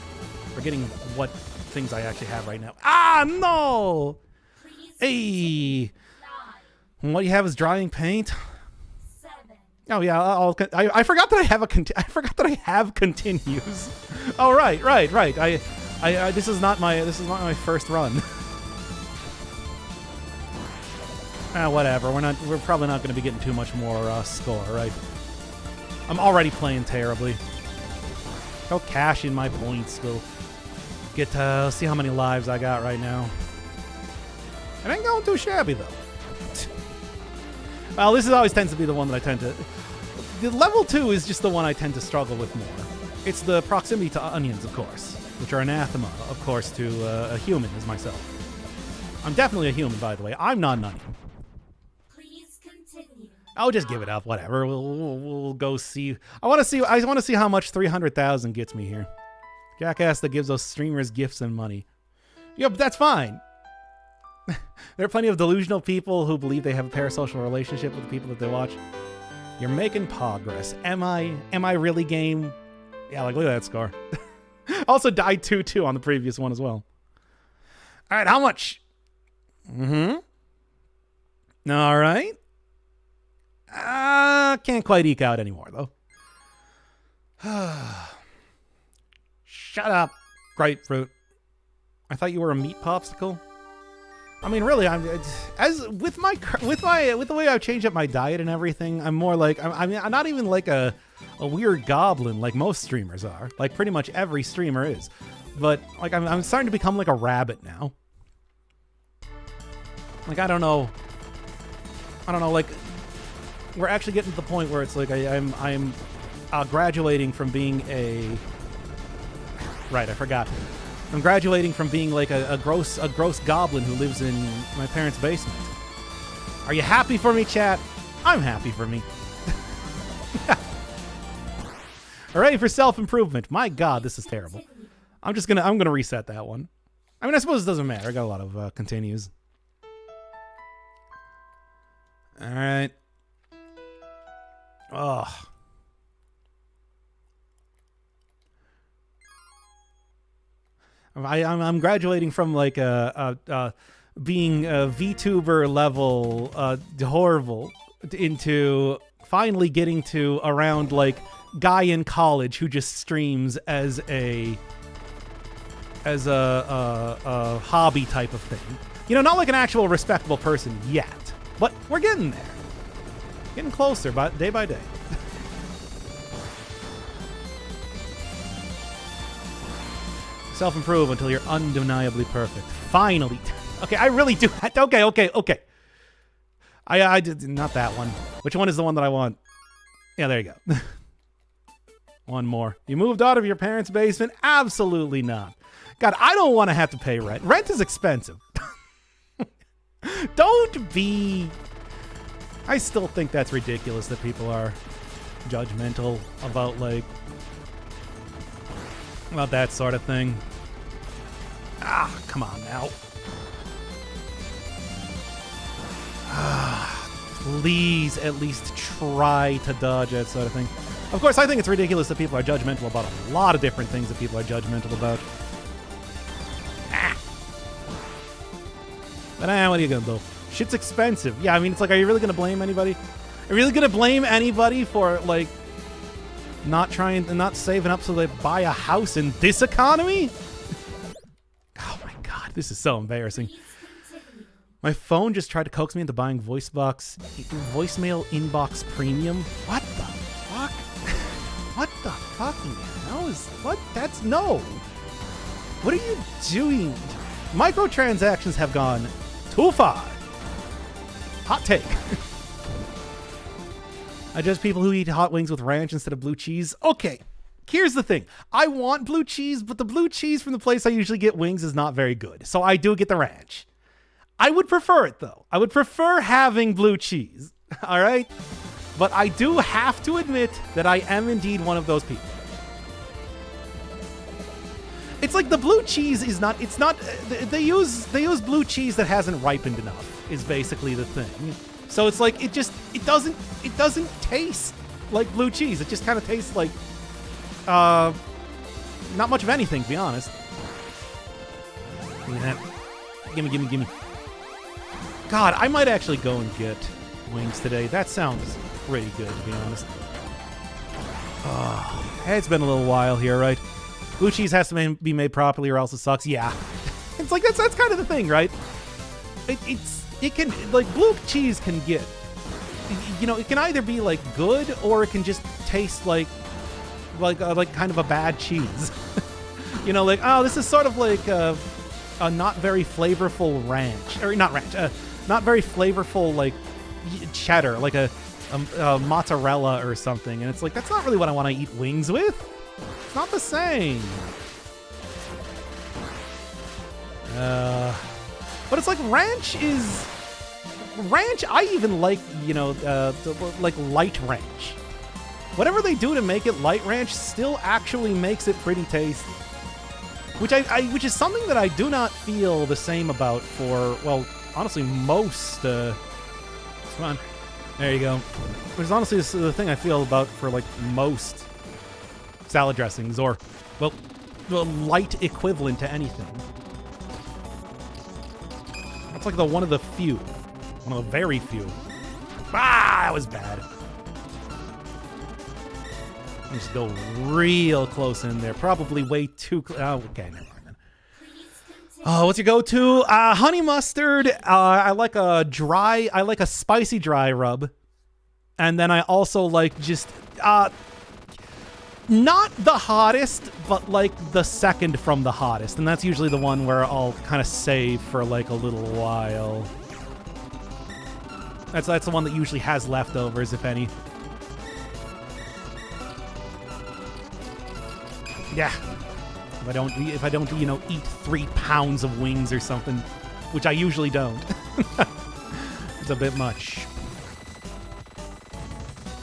Forgetting what things I actually have right now. Ah, no! Hey! What you have is drying paint. 7. Oh yeah, I forgot that I have I forgot that I have continues. Oh right. I this is not my first run. Whatever. We're probably not going to be getting too much more score, right? I'm already playing terribly. Go cash in my points. Go get see how many lives I got right now. It ain't going too shabby though. Well, this always tends to be the one that I tend to... The level 2 is just the one I tend to struggle with more. It's the proximity to onions, of course, which are anathema, of course, to a human as myself. I'm definitely a human, by the way. I'm not an onion. Please continue. I'll just give it up. Whatever. We'll go see. I want to see how much 300,000 gets me here. Jackass that gives those streamers gifts and money. Yeah, but that's fine. There are plenty of delusional people who believe they have a parasocial relationship with the people that they watch. You're making progress. Am I really game? Yeah, like look at that score. Also died 2-2 on the previous one as well. All right, how much? All right. Can't quite eke out anymore though. Shut up, grapefruit. I thought you were a meat popsicle. I mean, really, with the way I've changed up my diet and everything, I'm more like I'm not even like a weird goblin like most streamers are. Like pretty much every streamer is, but like I'm starting to become like a rabbit now. Like I don't know. Like we're actually getting to the point where it's like I'm graduating from being a right. I forgot. I'm graduating from being like a gross goblin who lives in my parents' basement. Are you happy for me, chat? I'm happy for me. Ready for self-improvement. My God, this is terrible. I'm gonna reset that one. I mean, I suppose it doesn't matter. I got a lot of continues. All right. Ugh. I'm graduating from like being a VTuber level horrible into finally getting to around like guy in college who just streams as a hobby type of thing. You know, not like an actual respectable person yet, but we're getting there. Getting closer day by day. Self-improve until you're undeniably perfect. Finally. Okay, I really do. Okay. I did not that one. Which one is the one that I want? Yeah, there you go. One more. You moved out of your parents' basement? Absolutely not. God, I don't want to have to pay rent. Rent is expensive. Don't be... I still think that's ridiculous that people are judgmental about, like... about that sort of thing. Come on now. please at least try to dodge that sort of thing. Of course, I think it's ridiculous that people are judgmental about a lot of different things that people are judgmental about. But what are you gonna do? Shit's expensive. Yeah, I mean, it's like, are you really gonna blame anybody? Are you really gonna blame anybody for, like, not saving up so they buy a house in this economy? Oh my god, this is so embarrassing. My phone just tried to coax me into buying voicemail inbox premium. What the fuck? What the fucking hell is what? That's no. What are you doing? Microtransactions have gone too far. Hot take. I judge people who eat hot wings with ranch instead of blue cheese. Okay, here's the thing. I want blue cheese, but the blue cheese from the place I usually get wings is not very good. So I do get the ranch. I would prefer it, though. I would prefer having blue cheese. All right? But I do have to admit that I am indeed one of those people. It's like the blue cheese is not, it's not, they use blue cheese that hasn't ripened enough, is basically the thing. So it's like, it doesn't taste like blue cheese. It just kind of tastes like, not much of anything, to be honest. Give me that. Gimme. God, I might actually go and get wings today. That sounds pretty good, to be honest. Oh, it's been a little while here, right? Blue cheese has to be made properly or else it sucks. Yeah. It's like, that's kind of the thing, right? It can, like, blue cheese can get, you know, it can either be, like, good or it can just taste like kind of a bad cheese. You know, like, oh, this is sort of like a not very flavorful ranch. Or not ranch, not very flavorful, like, cheddar, like a mozzarella or something. And it's like, that's not really what I want to eat wings with. It's not the same. But it's like ranch, I even like, you know, like light ranch. Whatever they do to make it light ranch still actually makes it pretty tasty. Which is something that I do not feel the same about for, well, honestly, most, come on, there you go. Which is honestly the thing I feel about for, like, most salad dressings, or, well, the light equivalent to anything. That's like one of the few. One of the very few. Ah, that was bad. Just go real close in there. Probably way too close. Oh, okay, never mind then. Oh, what's your go-to? Honey mustard. I like a spicy dry rub. And then I also like just, not the hottest, but like the second from the hottest. And that's usually the one where I'll kind of save for like a little while. That's the one that usually has leftovers, if any. Yeah. If I don't, you know, eat 3 pounds of wings or something, which I usually don't. It's a bit much.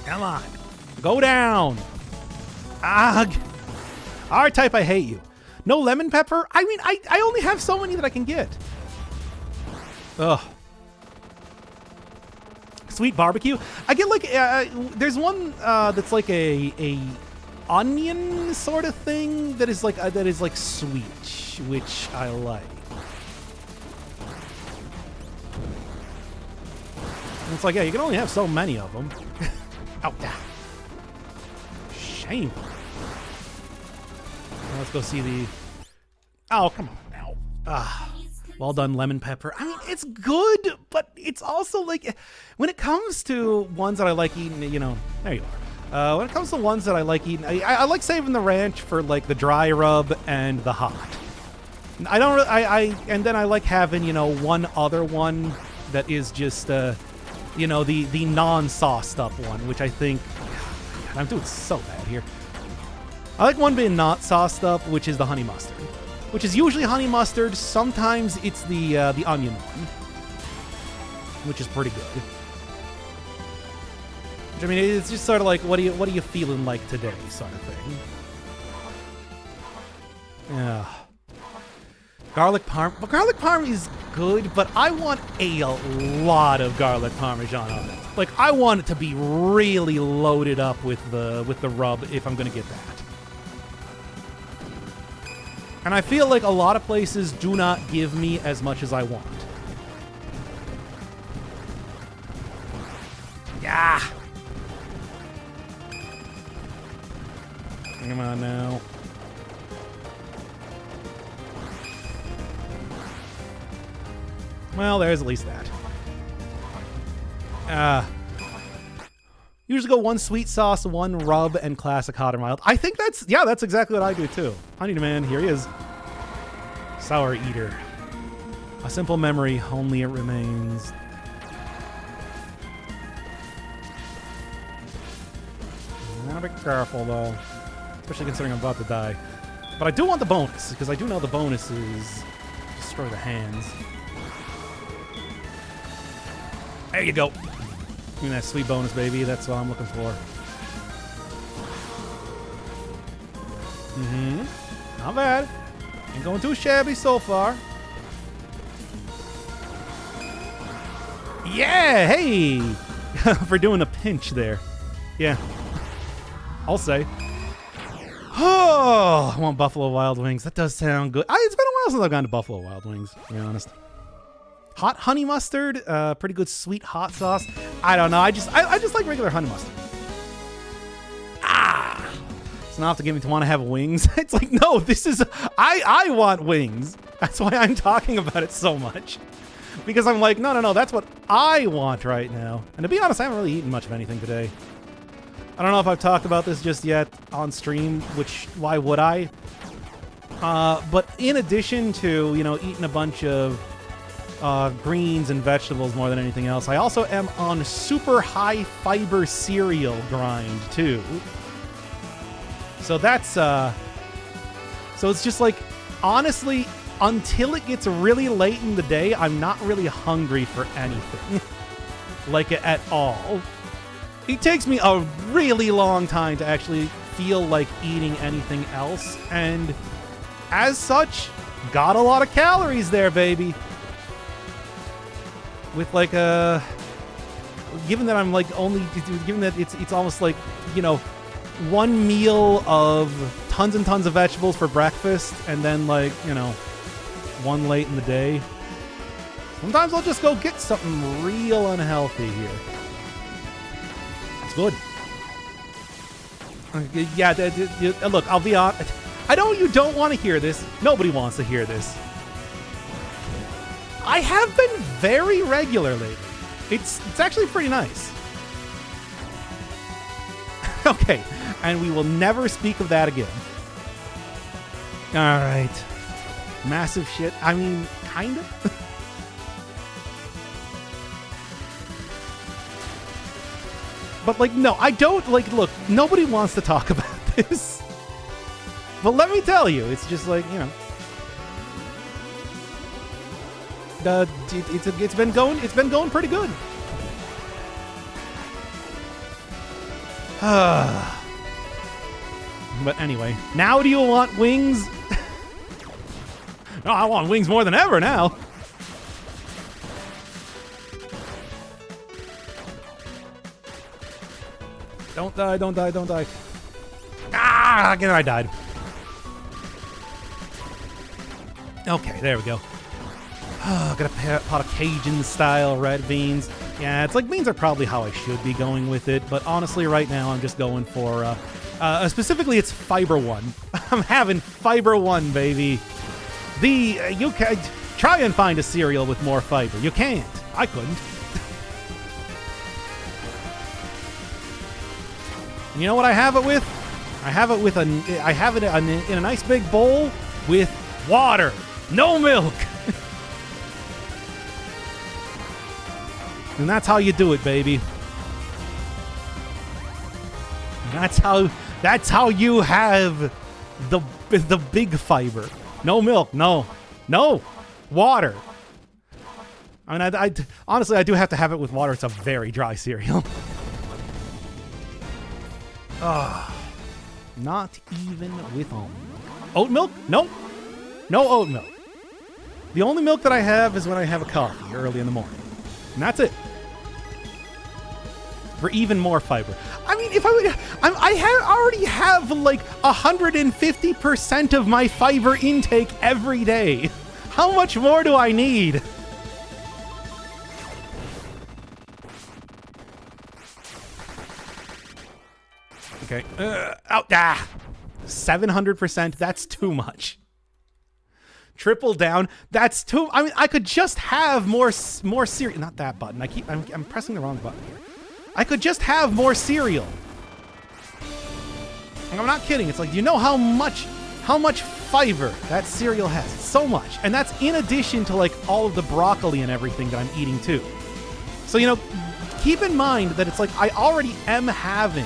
Come on. Go down. R-Type, I hate you. No lemon pepper? I mean, I only have so many that I can get. Ugh. Sweet barbecue? I get like, there's one that's like a onion sort of thing that is like sweet, which I like. And it's like, yeah, you can only have so many of them. Oh, yeah. Shame. Now let's go see the... Oh, come on now. Well done, lemon pepper. I mean, it's good, but it's also like... When it comes to ones that I like eating, you know... There you are. When it comes to ones that I like eating, I like saving the ranch for like the dry rub and the hot. I don't really, and then I like having, you know, one other one that is just, you know, the non-sauced up one, which I think, God, I'm doing so bad here. I like one being not sauced up, which is the honey mustard, which is usually honey mustard. Sometimes it's the onion one, which is pretty good. I mean, it's just sort of like, what are you feeling like today, sort of thing. Yeah. Garlic parm. But garlic parm is good, but I want a lot of garlic parmesan on it. Like, I want it to be really loaded up with the rub if I'm gonna get that. And I feel like a lot of places do not give me as much as I want. Yeah. Come on now. Well, there's at least that. Usually go one sweet sauce, one rub, and classic hot or mild. I think that's exactly what I do too. Honey man, here he is. Sour eater. A simple memory, only it remains. Gotta be careful though, especially considering I'm about to die. But I do want the bonus, because I do know the bonus is destroy the hands. There you go. Give me that sweet bonus, baby. That's what I'm looking for. Not bad. Ain't going too shabby so far. Yeah, hey! For doing a pinch there. Yeah. I'll say. Oh, I want Buffalo Wild Wings. That does sound good. It's been a while since I've gone to Buffalo Wild Wings, to be honest. Hot honey mustard, pretty good sweet hot sauce. I don't know. I just like regular honey mustard. It's not enough to get me to want to have wings. It's like, no, this is I want wings. That's why I'm talking about it so much. Because I'm like, no, that's what I want right now. And to be honest, I haven't really eaten much of anything today. I don't know if I've talked about this just yet on stream, which why would I? But in addition to, eating a bunch of greens and vegetables more than anything else, I also am on super high fiber cereal grind too. So that's so it's just like, honestly, until it gets really late in the day, I'm not really hungry for anything. Like at all. It takes me a really long time to actually feel like eating anything else, and as such, got a lot of calories there, baby. With like given that I'm like given that it's almost like, one meal of tons and tons of vegetables for breakfast, and then like, one late in the day. Sometimes I'll just go get something real unhealthy here. It's good. Yeah, look, I'll be honest. I know you don't want to hear this. Nobody wants to hear this. I have been very regular lately. It's actually pretty nice. Okay, and we will never speak of that again. All right. Massive shit. I mean, kind of. But, like, no, I don't, like, look, nobody wants to talk about this. But let me tell you, it's just like, it's been going pretty good. But anyway, now do you want wings? No, I want wings more than ever now. Don't die, don't die, don't die. Again I died. Okay, there we go. Got a pot of Cajun-style red beans. Yeah, it's like beans are probably how I should be going with it, but honestly, right now I'm just going for, specifically it's Fiber One. I'm having Fiber One, baby. You can try and find a cereal with more fiber. You can't. I couldn't. And you know what I have it with? I have it in a nice big bowl with water. No milk. And that's how you do it, baby. That's how you have the big fiber. No milk, no water. I mean, I honestly, I do have to have it with water. It's a very dry cereal. Not even with oat milk. Oat milk? Nope. No oat milk. The only milk that I have is when I have a coffee early in the morning. And that's it. For even more fiber. I mean, if I already have like 150% of my fiber intake every day. How much more do I need? Okay. 700%. That's too much. Triple down. That's too. I mean, I could just have more cereal. Not that button. I'm pressing the wrong button here. I could just have more cereal. And I'm not kidding. It's like, do you know how much fiber that cereal has? It's so much. And that's in addition to like all of the broccoli and everything that I'm eating too. So, you know, keep in mind that it's like I already am having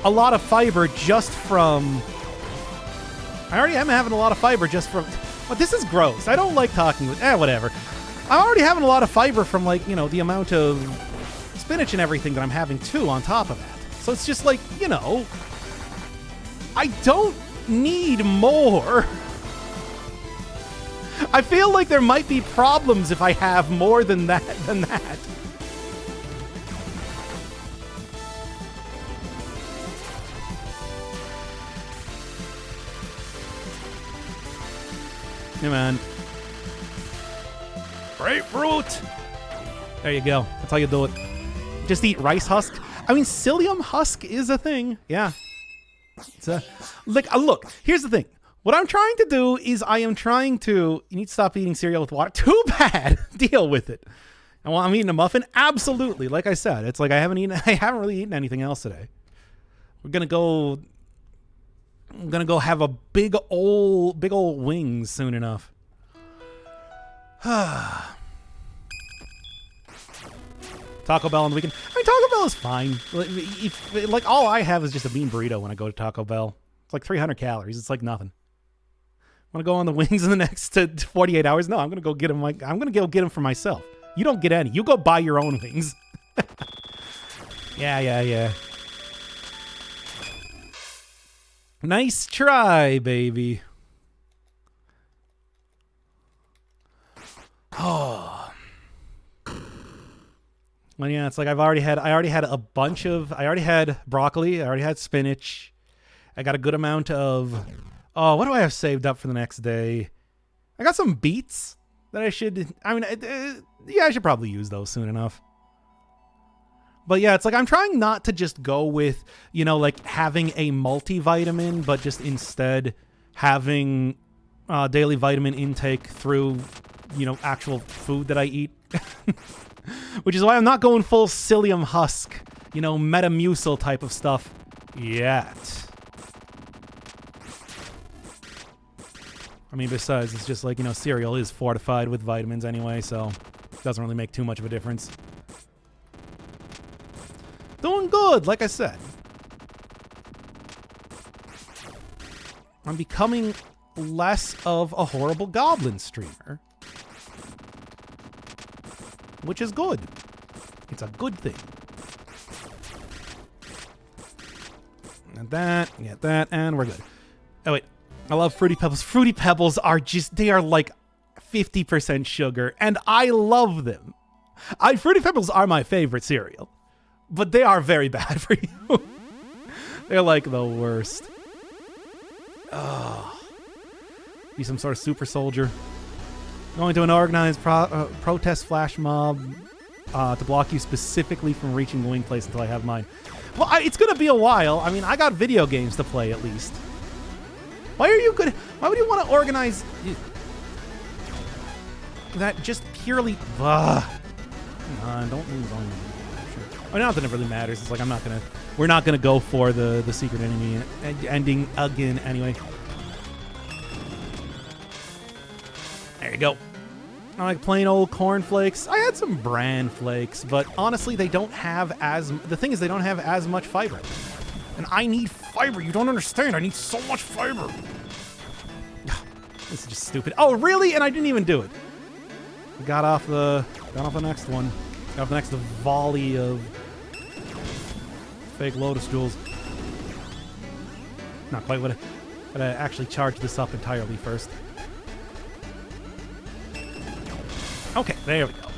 a lot of fiber just from... But this is gross. I don't like talking with... whatever. I'm already having a lot of fiber from, like, you know, the amount of spinach and everything that I'm having, too, on top of that. So it's just like, you know... I don't need more. I feel like there might be problems if I have more than that. Come on. Grapefruit! There you go. That's how you do it. Just eat rice husk. I mean, psyllium husk is a thing. Yeah. It's a... Look, here's the thing. What I'm trying to do is You need to stop eating cereal with water. Too bad! Deal with it. And while I'm eating a muffin, absolutely. Like I said, it's like I haven't really eaten anything else today. I'm gonna go have a big old wings soon enough. Taco Bell on the weekend. I mean, Taco Bell is fine. Like all I have is just a bean burrito when I go to Taco Bell. It's like 300 calories. It's like nothing. Want to go on the wings in the next 48 hours? No, I'm gonna go get them. I'm gonna go get them for myself. You don't get any. You go buy your own wings. Yeah. Nice try, baby. Oh. Well, yeah, it's like I already had a bunch of... I already had broccoli. I already had spinach. I got a good amount of... Oh, what do I have saved up for the next day? I got some beets that I should... I mean, yeah, I should probably use those soon enough. But yeah, it's like I'm trying not to just go with, you know, like having a multivitamin, but just instead having daily vitamin intake through, you know, actual food that I eat. Which is why I'm not going full psyllium husk, you know, Metamucil type of stuff yet. I mean, besides, it's just like, you know, cereal is fortified with vitamins anyway, so it doesn't really make too much of a difference. Doing good, like I said. I'm becoming less of a horrible goblin streamer. Which is good. It's a good thing. Get that, and we're good. Oh, wait. I love Fruity Pebbles. Fruity Pebbles are just, they are like 50% sugar, and I love them. Fruity Pebbles are my favorite cereal. But they are very bad for you. They're like the worst. Oh. Be some sort of super soldier. Going to an organized protest flash mob to block you specifically from reaching the wing place until I have mine. Well, it's going to be a while. I mean, I got video games to play at least. Why would you want to organize that just purely... Come on, don't lose on me. Oh, not that it really matters. It's like we're not gonna go for the secret enemy ending again anyway. There you go. I like plain old cornflakes. I had some bran flakes, but honestly, they don't have the thing is they don't have as much fiber. And I need fiber. You don't understand. I need so much fiber. This is just stupid. Oh, really? And I didn't even do it. Got off the next one. Got off the next volley of fake Lotus Jewels. Not quite. Gotta actually charge this up entirely first. Okay, there we go.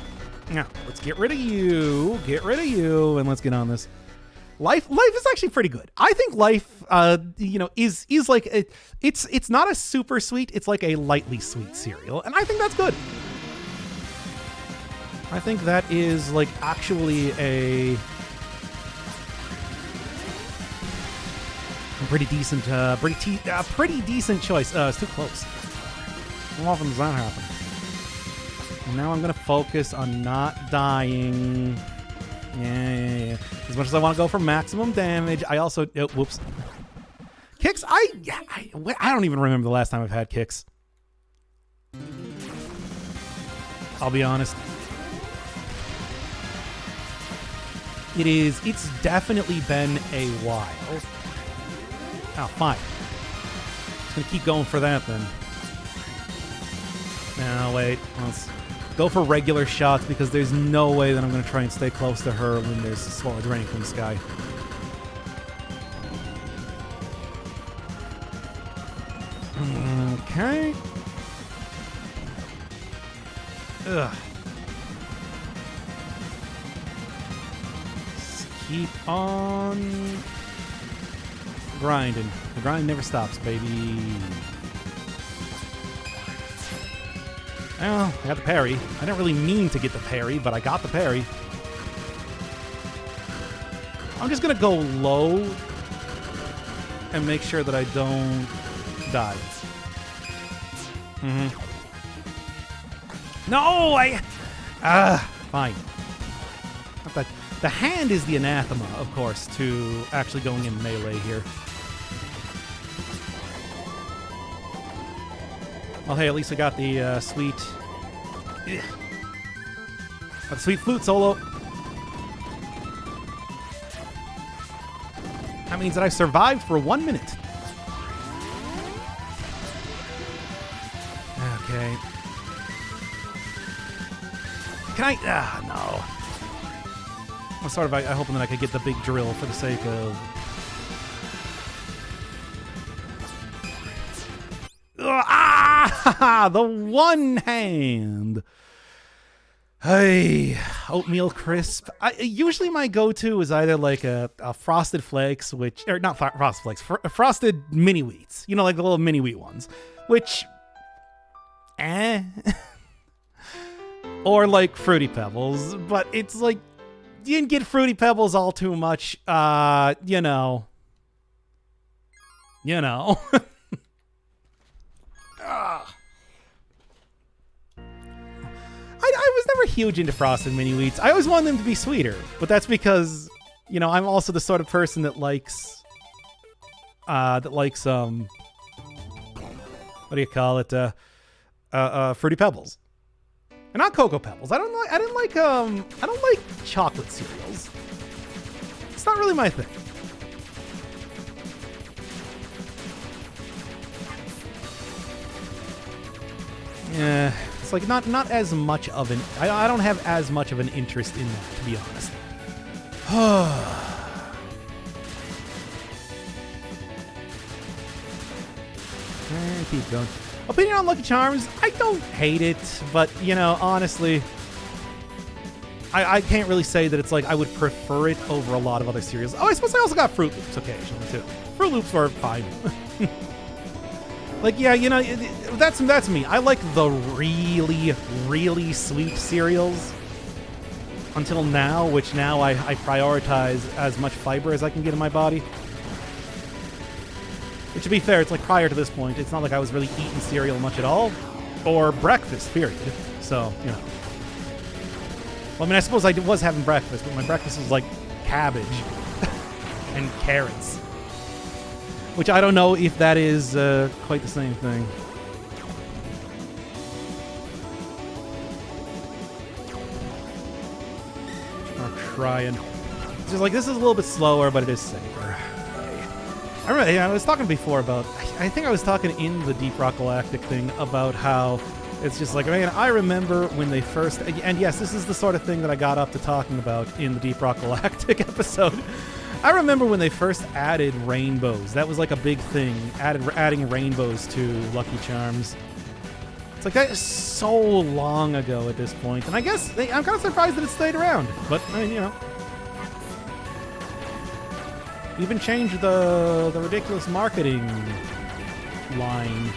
Now, let's get rid of you. Get rid of you, and let's get on this. Life is actually pretty good. I think life, is like it's not a super sweet. It's like a lightly sweet cereal, and I think that's good. I think that is like actually a pretty decent, pretty decent choice. It's too close. How often does that happen? And now I'm gonna focus on not dying. Yeah. As much as I want to go for maximum damage, I also whoops. Kicks. I don't even remember the last time I've had kicks. I'll be honest. It's definitely been a while. Oh, fine. Just gonna keep going for that then. No, wait. Let's go for regular shots because there's no way that I'm gonna try and stay close to her when there's swords raining from the sky. Okay. Ugh. Just keep on grinding. The grind never stops, baby. Well, I got the parry. I didn't really mean to get the parry, but I got the parry. I'm just gonna go low and make sure that I don't die. No, fine. Not that. The hand is the anathema, of course, to actually going in melee here. Well, hey, at least I got the sweet... Got the sweet flute solo. That means that I survived for 1 minute. Okay. Can I... no. I'm sort of hoping that I could get the big drill for the sake of... the one hand. Hey, oatmeal crisp. Usually my go-to is either like a Frosted Flakes, which... Or not Frosted Flakes, Frosted Mini Wheats. You know, like the little mini wheat ones. Which... Or like Fruity Pebbles. But it's like... You didn't get Fruity Pebbles all too much. You know. I was never huge into Frosted Mini Wheats. I always wanted them to be sweeter, but that's because, I'm also the sort of person that likes, what do you call it? Fruity Pebbles. And not Cocoa Pebbles. I don't like chocolate cereals. It's not really my thing. Yeah, it's like not as much of an... I don't have as much of an interest in that, to be honest. And keep going. Opinion on Lucky Charms, I don't hate it, but, honestly, I can't really say that it's like I would prefer it over a lot of other cereals. Oh, I suppose I also got Fruit Loops occasionally, too. Fruit Loops were fine. Like, yeah, that's me. I like the really, really sweet cereals until now, which now I prioritize as much fiber as I can get in my body. But to be fair, it's like prior to this point, it's not like I was really eating cereal much at all. Or breakfast, period. So, Well, I mean, I suppose I was having breakfast, but my breakfast was like cabbage and carrots. Which I don't know if that is quite the same thing. I'm trying. It's just like, this is a little bit slower, but it is safer. I remember, I was talking before about, I think I was talking in the Deep Rock Galactic thing about how it's just like, man, I remember when they first, and yes, this is the sort of thing that I got up to talking about in the Deep Rock Galactic episode. I remember when they first added rainbows. That was like a big thing, adding rainbows to Lucky Charms. It's like that is so long ago at this point, and I guess I'm kind of surprised that it stayed around. But you know, even changed the ridiculous marketing line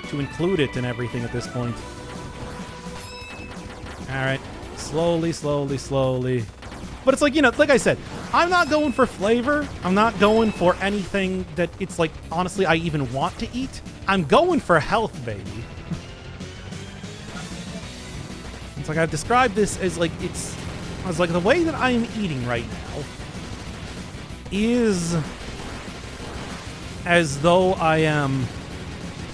to include it and everything at this point. All right, slowly, slowly, slowly. But it's like, you know, like I said, I'm not going for flavor. I'm not going for anything that it's like, honestly, I even want to eat. I'm going for health, baby. It's like I've described this as like I was like, the way that I'm eating right now is as though I am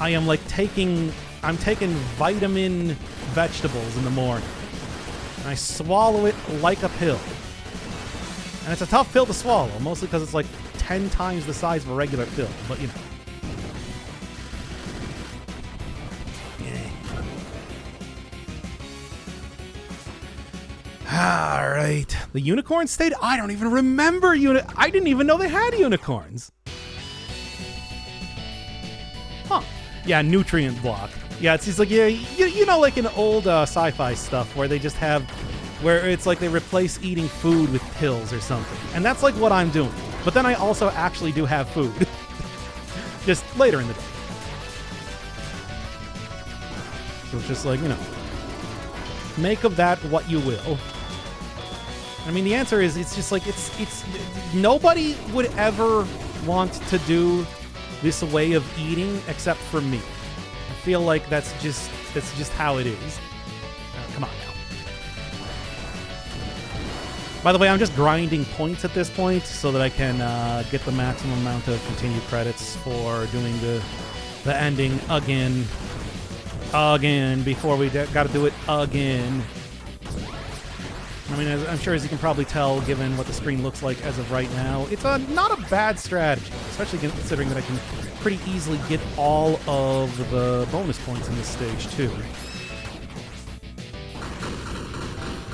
like I'm taking vitamin vegetables in the morning. And I swallow it like a pill. And it's a tough pill to swallow, mostly because it's like 10 times the size of a regular pill, but you know. All right. The unicorn state? I don't even remember I didn't even know they had unicorns. Huh. Yeah, nutrient block. Yeah, it's like, yeah, you know, like in old sci-fi stuff where they just have, where it's like they replace eating food with pills or something. And that's like what I'm doing. But then I also actually do have food. Just later in the day. So it's just like, you know, make of that what you will. I mean, the answer is, it's just like, it's nobody would ever want to do this way of eating except for me. I feel like that's just how it is. Come on now. By the way, I'm just grinding points at this point so that I can get the maximum amount of continued credits for doing the ending again, before we got to do it again. I mean, I'm sure as you can probably tell, given what the screen looks like as of right now, it's not a bad strategy, especially considering that I can pretty easily get all of the bonus points in this stage, too.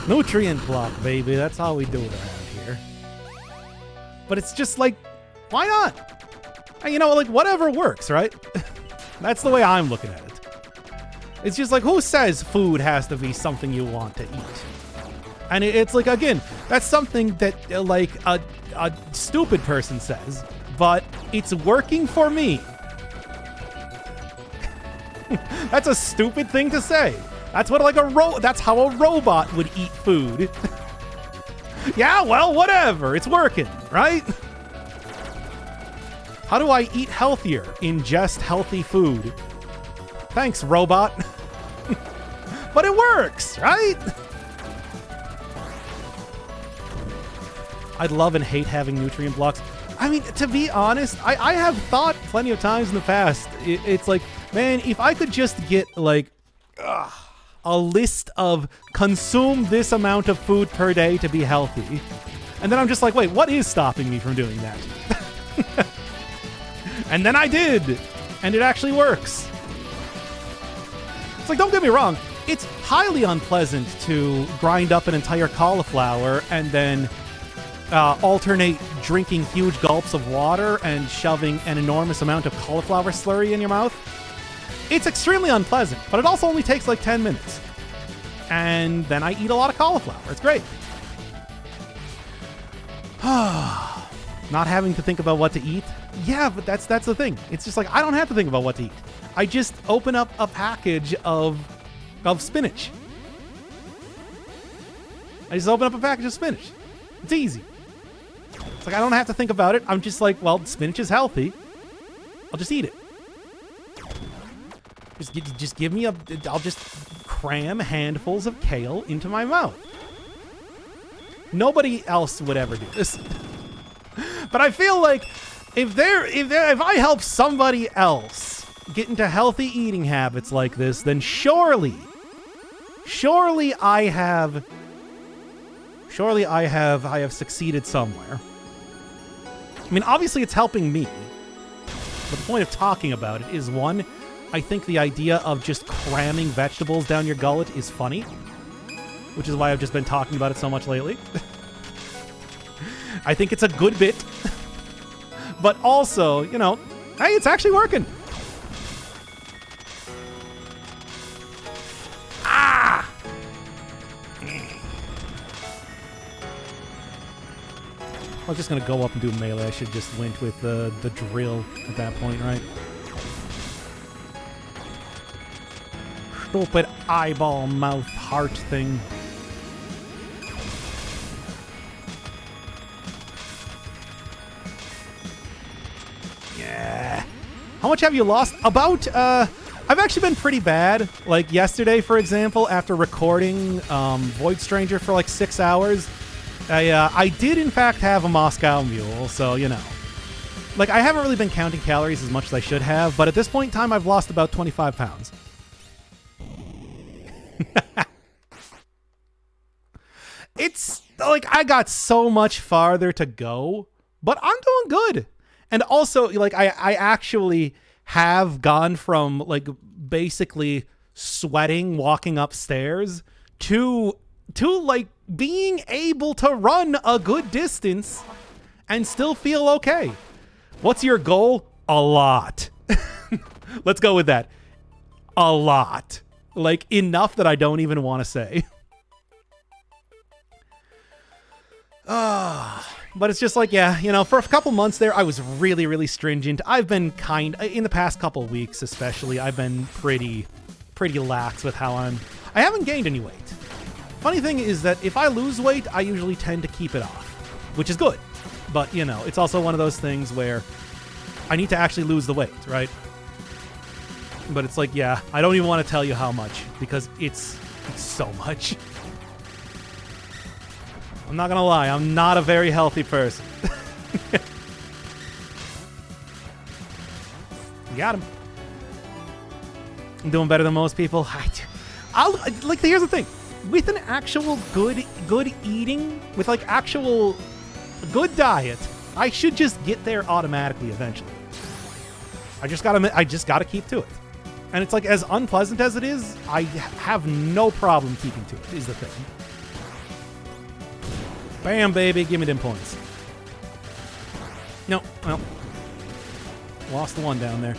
Nutrient block, baby. That's how we do it around here. But it's just like, why not? You know, like, whatever works, right? That's the way I'm looking at it. It's just like, who says food has to be something you want to eat? And it's like, again, that's something that like a stupid person says, but it's working for me. That's a stupid thing to say. That's what like that's how a robot would eat food. Yeah, well, whatever. It's working, right? How do I eat healthier? Ingest healthy food. Thanks, robot. But it works, right? I love and hate having nutrient blocks. I mean, to be honest, I have thought plenty of times in the past, it's like, man, if I could just get like a list of consume this amount of food per day to be healthy. And then I'm just like, wait, what is stopping me from doing that? And then I did. And it actually works. It's like, don't get me wrong. It's highly unpleasant to grind up an entire cauliflower and then alternate drinking huge gulps of water and shoving an enormous amount of cauliflower slurry in your mouth. It's extremely unpleasant, but it also only takes like 10 minutes. And then I eat a lot of cauliflower. It's great. Not having to think about what to eat. Yeah, but that's the thing. It's just like, I don't have to think about what to eat. I just open up a package of spinach. It's easy. It's like, I don't have to think about it. I'm just like, well, spinach is healthy. I'll just eat it. Just give me I'll just cram handfuls of kale into my mouth. Nobody else would ever do this. But I feel like if I help somebody else get into healthy eating habits like this, then surely I have succeeded somewhere. I mean, obviously it's helping me. But the point of talking about it is, one, I think the idea of just cramming vegetables down your gullet is funny, which is why I've just been talking about it so much lately. I think it's a good bit. But also, you know, hey, it's actually working. I was just gonna go up and do melee. I should just went with the drill at that point, right? Stupid eyeball mouth heart thing. Yeah. How much have you lost? About, I've actually been pretty bad. Like yesterday, for example, after recording Void Stranger for like 6 hours, I did in fact have a Moscow Mule, so, you know. Like, I haven't really been counting calories as much as I should have, but at this point in time, I've lost about 25 pounds. It's like I got so much farther to go, but I'm doing good. And also, like, I actually have gone from like basically sweating walking upstairs to like being able to run a good distance and still feel okay. What's your goal? A lot. Let's go with that. A lot. Like, enough that I don't even want to say. But it's just like, yeah, you know, for a couple months there, I was really, really stringent. I've been in the past couple weeks especially, I've been pretty lax with how I haven't gained any weight. Funny thing is that if I lose weight, I usually tend to keep it off, which is good. But, you know, it's also one of those things where I need to actually lose the weight, right? But it's like, yeah, I don't even want to tell you how much, because it's so much. I'm not gonna lie, I'm not a very healthy person. You got him. I'm doing better than most people. I'll like, here's the thing. With an actual good eating, with like actual good diet, I should just get there automatically eventually. I just gotta keep to it. And it's like, as unpleasant as it is, I have no problem keeping to it, is the thing. Bam, baby, give me them points. No, well, lost the one down there.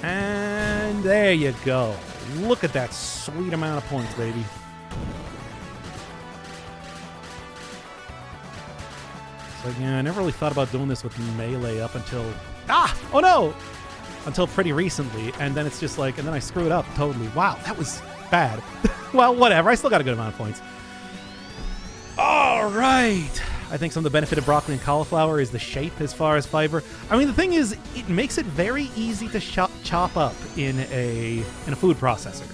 And there you go. Look at that sweet amount of points, baby. It's like, yeah, I never really thought about doing this with melee up until... Oh no! Until pretty recently, and then it's just like, and then I screw it up totally. Wow, that was bad. Well, whatever, I still got a good amount of points. All right. I think some of the benefit of broccoli and cauliflower is the shape as far as fiber. I mean, the thing is, it makes it very easy to chop up in a food processor.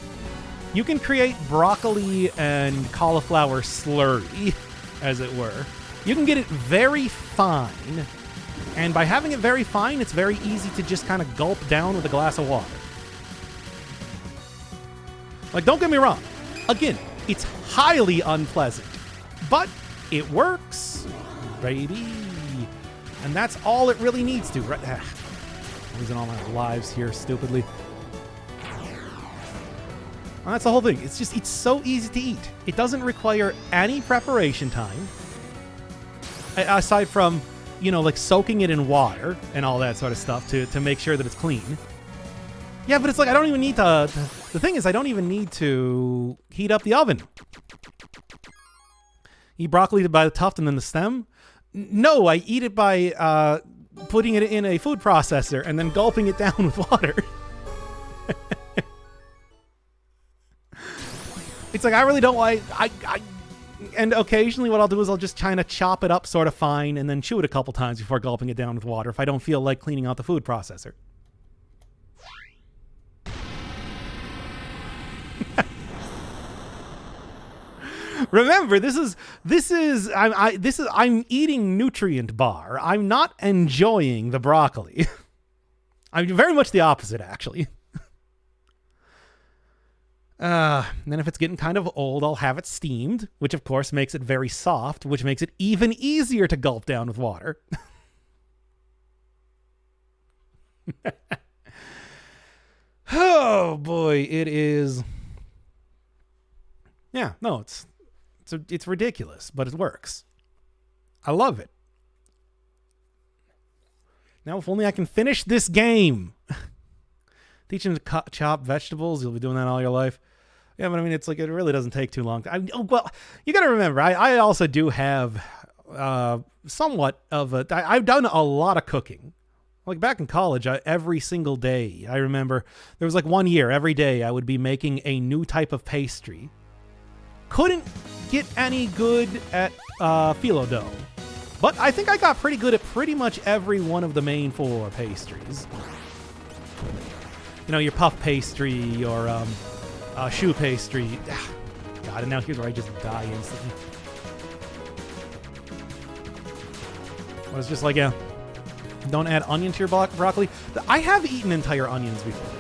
You can create broccoli and cauliflower slurry, as it were. You can get it very fine, and by having it very fine, it's very easy to just kind of gulp down with a glass of water. Like, don't get me wrong. Again, it's highly unpleasant. But it works, baby. And that's all it really needs to, right? Losing all my lives here stupidly. And that's the whole thing. It's just, it's so easy to eat. It doesn't require any preparation time. Aside from, you know, like soaking it in water and all that sort of stuff to make sure that it's clean. Yeah, but it's like, I don't even need to... The thing is, I don't even need to heat up the oven. Eat broccoli by the tuft and then the stem? No, I eat it by putting it in a food processor and then gulping it down with water. It's like, I really don't like... And occasionally what I'll do is I'll just kind of chop it up sort of fine and then chew it a couple times before gulping it down with water if I don't feel like cleaning out the food processor. Remember, I'm eating nutrient bar. I'm not enjoying the broccoli. I'm very much the opposite, actually. Then if it's getting kind of old, I'll have it steamed, which of course makes it very soft, which makes it even easier to gulp down with water. Oh boy, it is. Yeah, no, it's ridiculous, but it works. I love it. Now, if only I can finish this game. Teach him to chop vegetables. You'll be doing that all your life. Yeah, but I mean, it's like it really doesn't take too long. Well, you got to remember, I also do have somewhat of a. I've done a lot of cooking. Like back in college, every single day, I remember there was like 1 year, every day I would be making a new type of pastry. Couldn't get any good at phyllo dough, but I think I got pretty good at pretty much every one of the main 4 pastries. You know, your puff pastry, your choux pastry. God, and now here's where I just die instantly. I was just like, yeah, don't add onion to your broccoli. I have eaten entire onions before.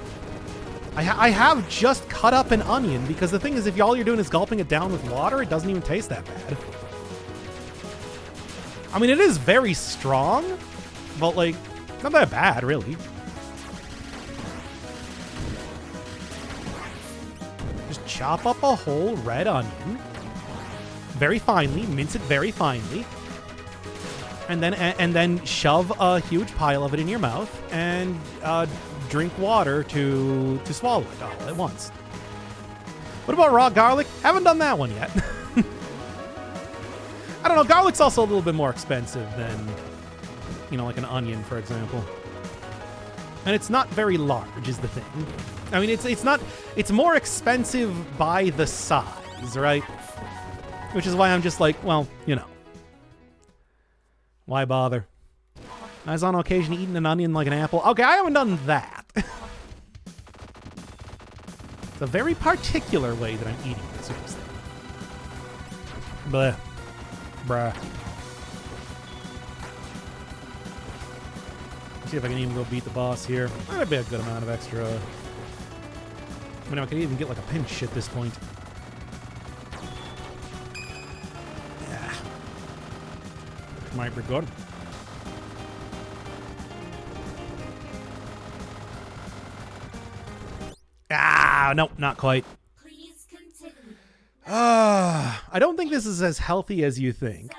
I have just cut up an onion because the thing is, if all you're doing is gulping it down with water, it doesn't even taste that bad. I mean, it is very strong, but like, not that bad, really. Just chop up a whole red onion very finely, mince it very finely, and then shove a huge pile of it in your mouth and drink water to swallow it all at once. What about raw garlic? Haven't done that one yet. I don't know. Garlic's also a little bit more expensive than, you know, like an onion, for example. And it's not very large, is the thing. I mean, it's not. It's more expensive by the size, right? Which is why I'm just like, well, you know, why bother? I was on occasion eating an onion like an apple. Okay, I haven't done that. It's a very particular way that I'm eating this sort of thing. Bleh. Bruh. Let's see if I can even go beat the boss here. That'd be a good amount of extra. I mean, I could even get like a pinch at this point. Yeah. Might be good. Ah, nope, not quite. Please continue. I don't think this is as healthy as you think.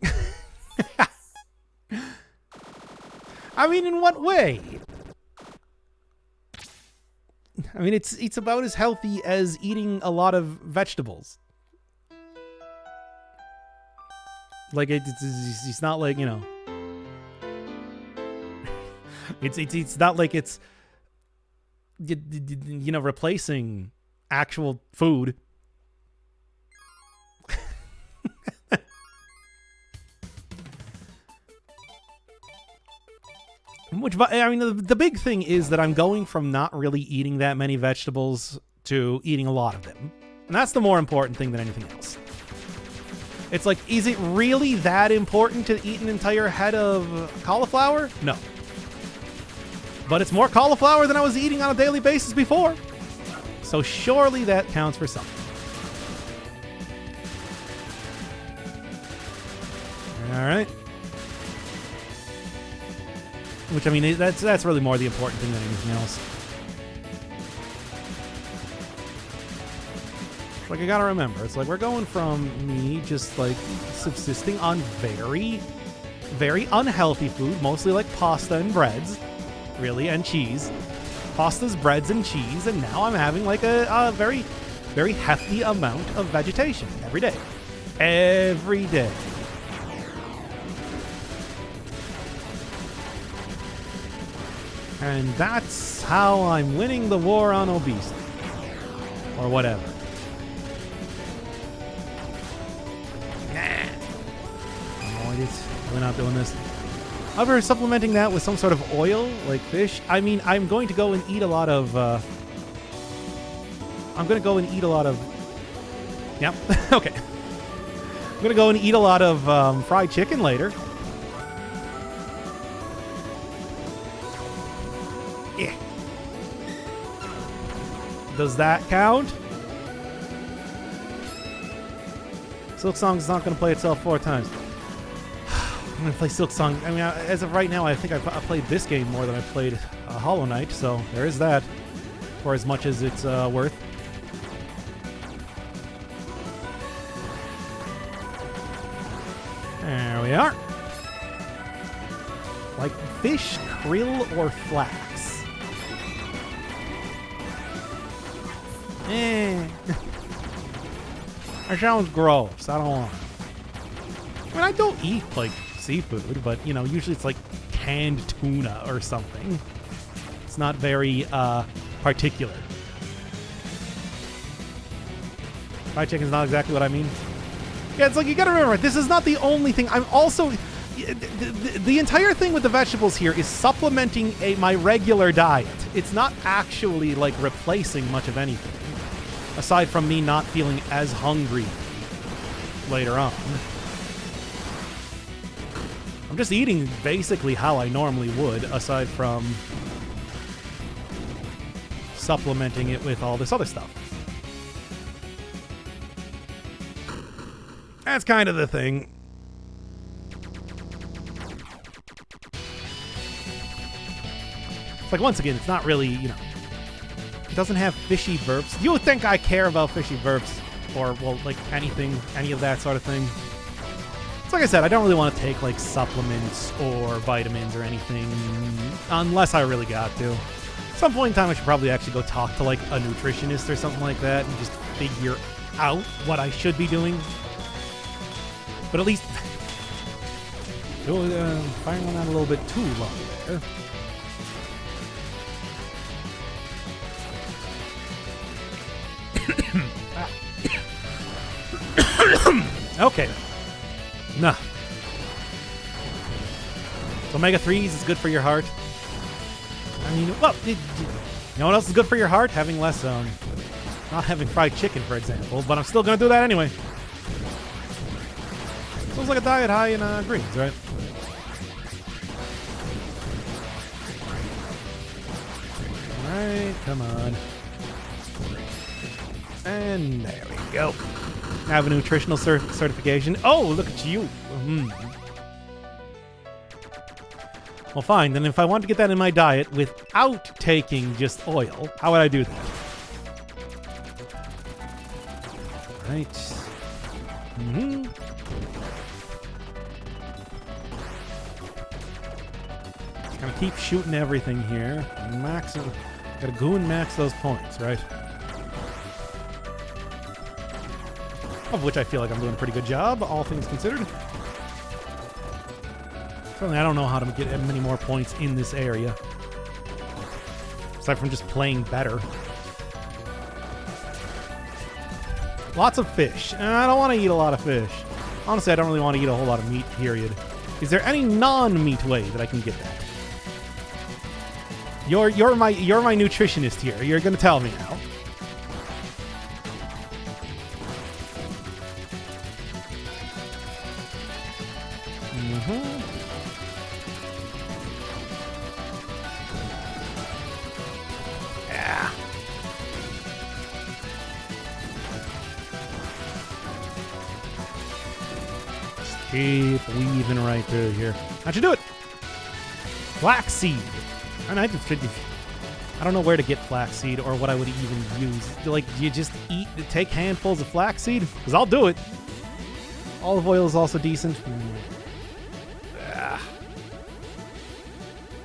7. I mean, in what way? I mean, it's about as healthy as eating a lot of vegetables. Like it's not like, you know. It's not like it's, you know, replacing actual food. Which, I mean, the big thing is that I'm going from not really eating that many vegetables to eating a lot of them. And that's the more important thing than anything else. It's like, is it really that important to eat an entire head of cauliflower? No. But it's more cauliflower than I was eating on a daily basis before. So surely that counts for something. All right. Which, I mean, that's really more the important thing than anything else. Like, I gotta remember, it's like we're going from me just, like, subsisting on very, very unhealthy food, mostly like pasta and breads, really, and cheese. Pastas, breads, and cheese, and now I'm having, like, a very, very hefty amount of vegetation every day. Every day. And that's how I'm winning the war on obesity. Or whatever. Nah. We're not doing this. However, supplementing that with some sort of oil, like fish, I mean, I'm going to go and eat a lot of... Yep, okay. I'm going to go and eat a lot of fried chicken later. Yeah. Does that count? Silk Song's not going to play itself 4 times. I'm going to play Silk Song. I mean, as of right now, I think I played this game more than I played Hollow Knight, so there is that. For as much as it's worth. There we are. Like fish, krill, or flax. That sounds gross. I don't want it. I mean, I don't eat, like, seafood, but, you know, usually it's, like, canned tuna or something. It's not very, particular. Fried chicken's not exactly what I mean. Yeah, it's like, you gotta remember, this is not the only thing. I'm also... The entire thing with the vegetables here is supplementing my regular diet. It's not actually, like, replacing much of anything. Aside from me not feeling as hungry later on. I'm just eating basically how I normally would, aside from supplementing it with all this other stuff. That's kind of the thing. It's like, once again, it's not really, you know, it doesn't have fishy burps. You would think I care about fishy burps or, well, like anything, any of that sort of thing. It's like I said, I don't really want to take, like, supplements or vitamins or anything unless I really got to. At some point in time, I should probably actually go talk to, like, a nutritionist or something like that and just figure out what I should be doing. But at least... firing on that a little bit too long there. Okay. Nah. So omega-3s is good for your heart. I mean, well, you know what else is good for your heart? Having less, not having fried chicken, for example. But I'm still gonna do that anyway. Sounds like a diet high in greens, right? Alright, come on. And there we go. I have a nutritional certification. Oh, look at you. Well, fine. Then if I want to get that in my diet without taking just oil, how would I do that? Right. Just gonna keep shooting everything here. Max. Gotta go and max those points, right? Of which I feel like I'm doing a pretty good job, all things considered. Certainly, I don't know how to get many more points in this area. Aside from just playing better. Lots of fish. I don't want to eat a lot of fish. Honestly, I don't really want to eat a whole lot of meat, period. Is there any non-meat way that I can get that? You're my nutritionist here. You're gonna tell me now. Yeah. Just keep weaving right through here. How'd you do it? Flaxseed. I don't know where to get flaxseed or what I would even use. Like, do you just take handfuls of flaxseed? Because I'll do it. Olive oil is also decent.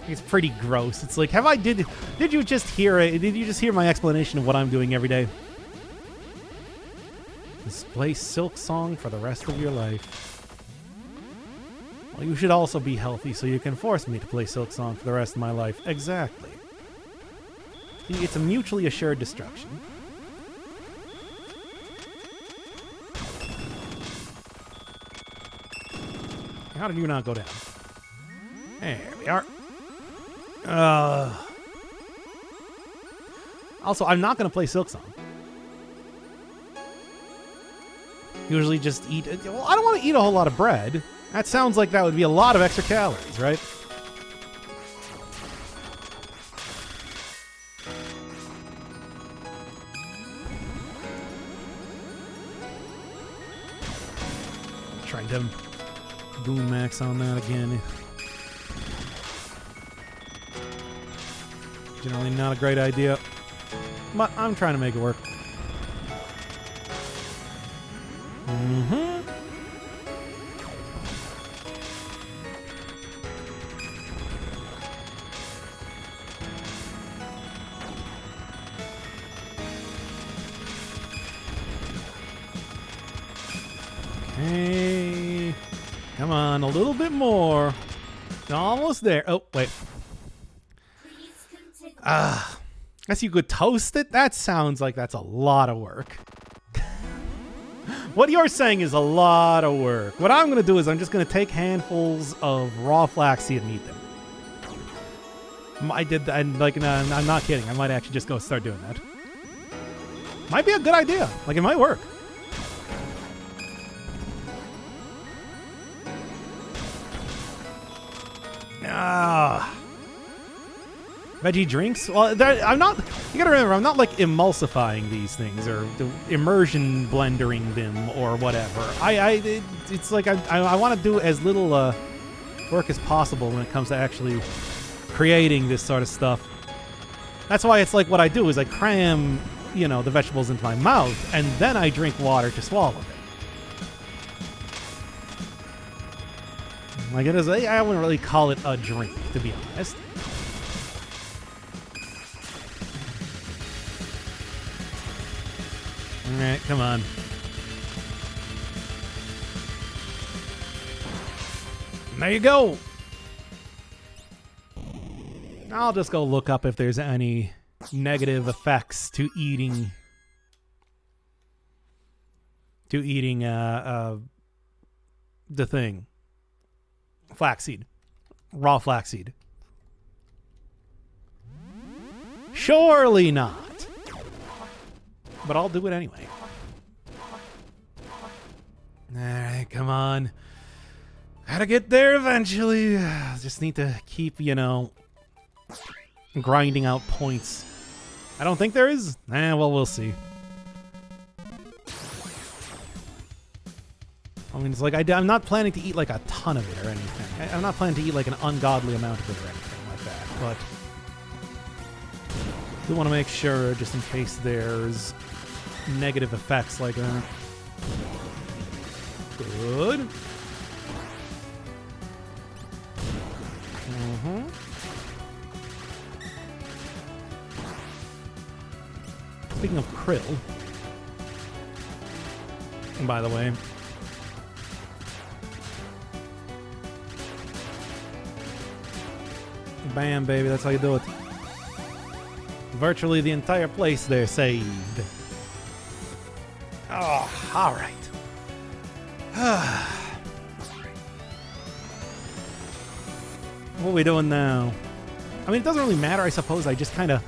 It's pretty gross. It's like, did you just hear my explanation of what I'm doing every day? Play Silk Song for the rest of your life. Well, you should also be healthy so you can force me to play Silk Song for the rest of my life. Exactly. It's a mutually assured destruction. How did you not go down? There we are. Also, I'm not going to play Silk Song. Usually just eat... Well, I don't want to eat a whole lot of bread. That sounds like that would be a lot of extra calories, right? Trying to boom max on that again. Generally not a great idea, but I'm trying to make it work. Hey, come on, a little bit more. Almost there. Oh, wait. Please continue. Guess you could toast it? That sounds like that's a lot of work. What you're saying is a lot of work. What I'm going to do is I'm just going to take handfuls of raw flaxseed and eat them. I did that, and like, no, I'm not kidding. I might actually just go start doing that. Might be a good idea. Like, it might work. Veggie drinks? Well, I'm not. You gotta remember, I'm not like emulsifying these things or immersion blendering them or whatever. It's like I want to do as little work as possible when it comes to actually creating this sort of stuff. That's why it's like what I do is I cram, the vegetables into my mouth and then I drink water to swallow them. Like it is, I wouldn't really call it a drink, to be honest. All right, come on. There you go. I'll just go look up if there's any negative effects to eating the thing. Flaxseed. Raw flaxseed. Surely not. But I'll do it anyway. Alright, come on. Gotta get there eventually. Just need to keep, grinding out points. I don't think there is. Well, we'll see. I mean, it's like I'm not planning to eat like a ton of it or anything. I'm not planning to eat like an ungodly amount of it or anything like that. But I do want to make sure, just in case there's negative effects like that. Good. Speaking of krill, and by the way, bam, baby, that's how you do it. Virtually the entire place there saved. Oh, all right. What are we doing now? I mean, it doesn't really matter, I suppose. I just kind of,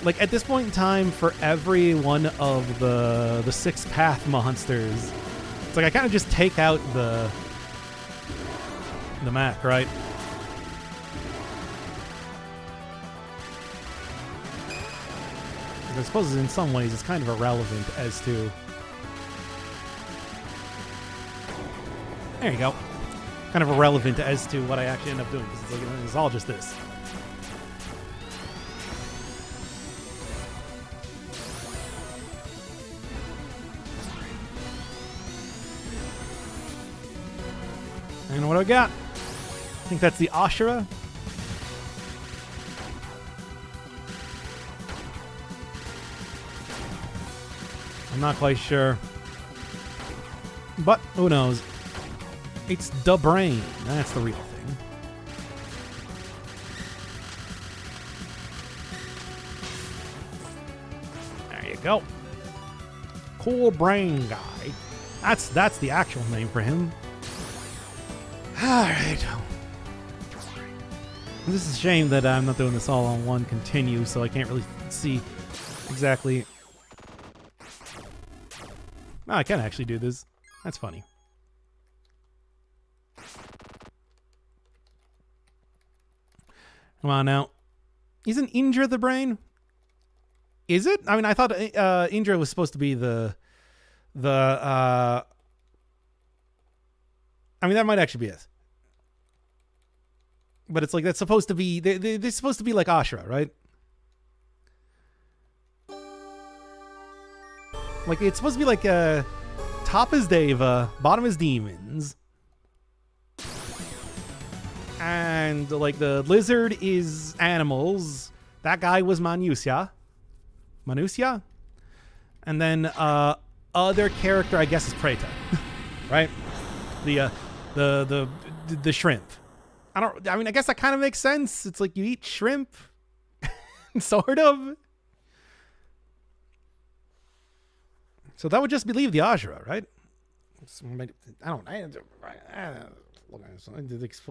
like, at this point in time, for every one of the 6 path monsters, it's like I kind of just take out the map, right? I suppose in some ways it's kind of irrelevant as to... There you go. Kind of irrelevant as to what I actually end up doing, because it's, like, it's all just this. And what do I got? I think that's the Ashura. I'm not quite sure. But who knows? It's the brain. That's the real thing. There you go. Cool brain guy. That's the actual name for him. Alright. This is a shame that I'm not doing this all on one continue, so I can't really see exactly. Oh, I can actually do this. That's funny. Come on now. Isn't Indra the brain? Is it? I mean, I thought Indra was supposed to be the I mean, that might actually be it. But it's like, that's supposed to be, they're supposed to be like Ashura, right? Like, it's supposed to be like, top is Deva, bottom is demons. And, like, the lizard is animals. That guy was Manusya. Manusya? And then, other character, I guess, is Preta. Right? The shrimp. I mean, I guess that kind of makes sense. It's like you eat shrimp, sort of. So that would just leave the Ajra, right? I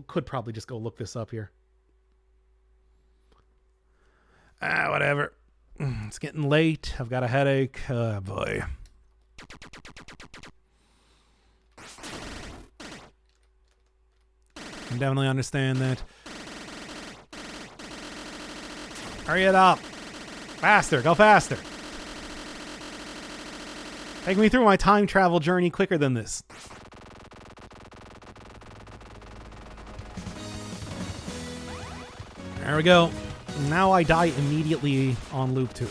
could probably just go look this up here. Whatever. It's getting late. I've got a headache. Boy. I definitely understand that. Hurry it up. Faster. Go faster. Take me through my time travel journey quicker than this. There we go. Now I die immediately on loop 2.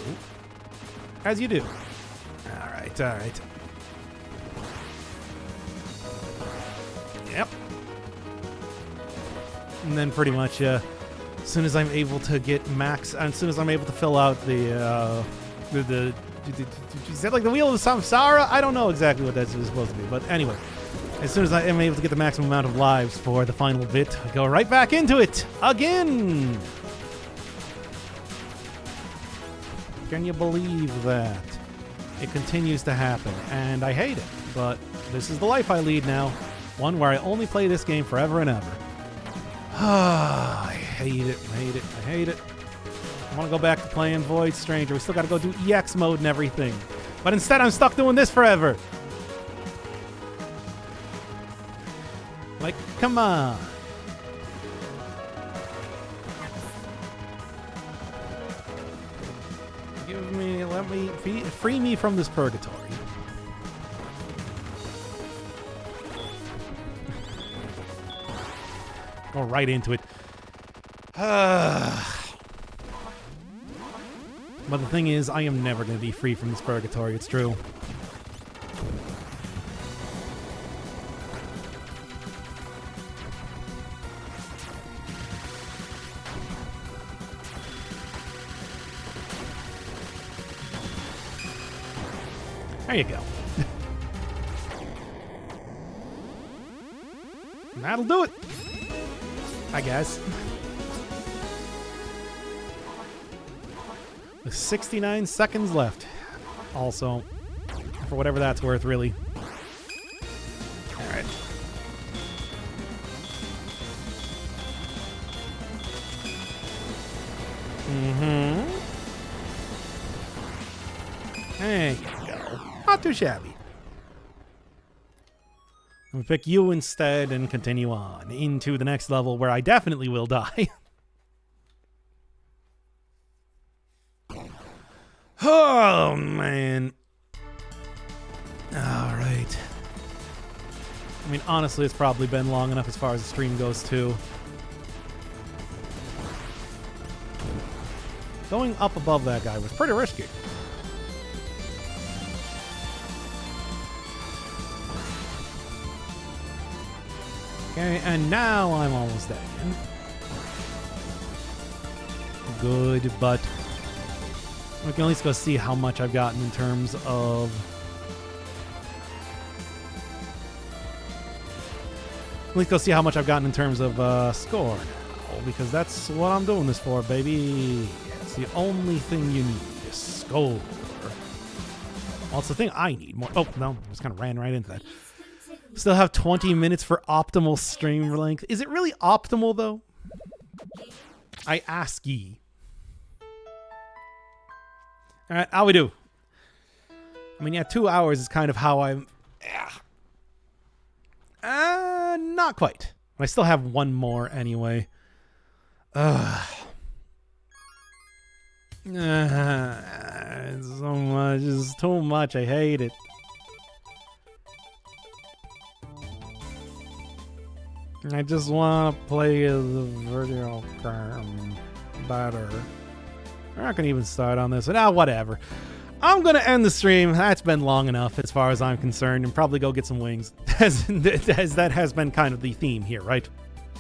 As you do. Alright. Yep. And then pretty much, as soon as I'm able to get max, as soon as I'm able to fill out is that like the Wheel of Samsara? I don't know exactly what that's supposed to be, but anyway. As soon as I am able to get the maximum amount of lives for the final bit, I go right back into it again. Can you believe that? It continues to happen, and I hate it, but this is the life I lead now. One where I only play this game forever and ever. I hate it. I want to go back to playing Void Stranger. We still got to go do EX mode and everything. But instead, I'm stuck doing this forever. Like, come on. Let me free me from this purgatory. Go right into it. But the thing is, I am never going to be free from this purgatory. It's true. There you go. That'll do it, I guess. With 69 seconds left. Also, for whatever that's worth, really. All right. There you go. Not too shabby. I'll pick you instead and continue on into the next level where I definitely will die. Oh, man. All right. I mean, honestly, it's probably been long enough as far as the stream goes, too. Going up above that guy was pretty risky. Okay, and now I'm almost there. Good, but we can at least go see how much I've gotten in terms of... At least go see how much I've gotten in terms of score now, because that's what I'm doing this for, baby. It's the only thing you need is score. Well, it's the thing I need more. Oh, no, I just kind of ran right into that. Still have 20 minutes for optimal stream length. Is it really optimal, though? I ask ye. All right, how we do? I mean, yeah, 2 hours is kind of how I'm... not quite. I still have one more anyway. It's so much. It's too much. I hate it. I just want to play the video game better. We're not going to even start on this. But whatever. I'm going to end the stream. That's been long enough as far as I'm concerned. And probably go get some wings. As that has been kind of the theme here, right?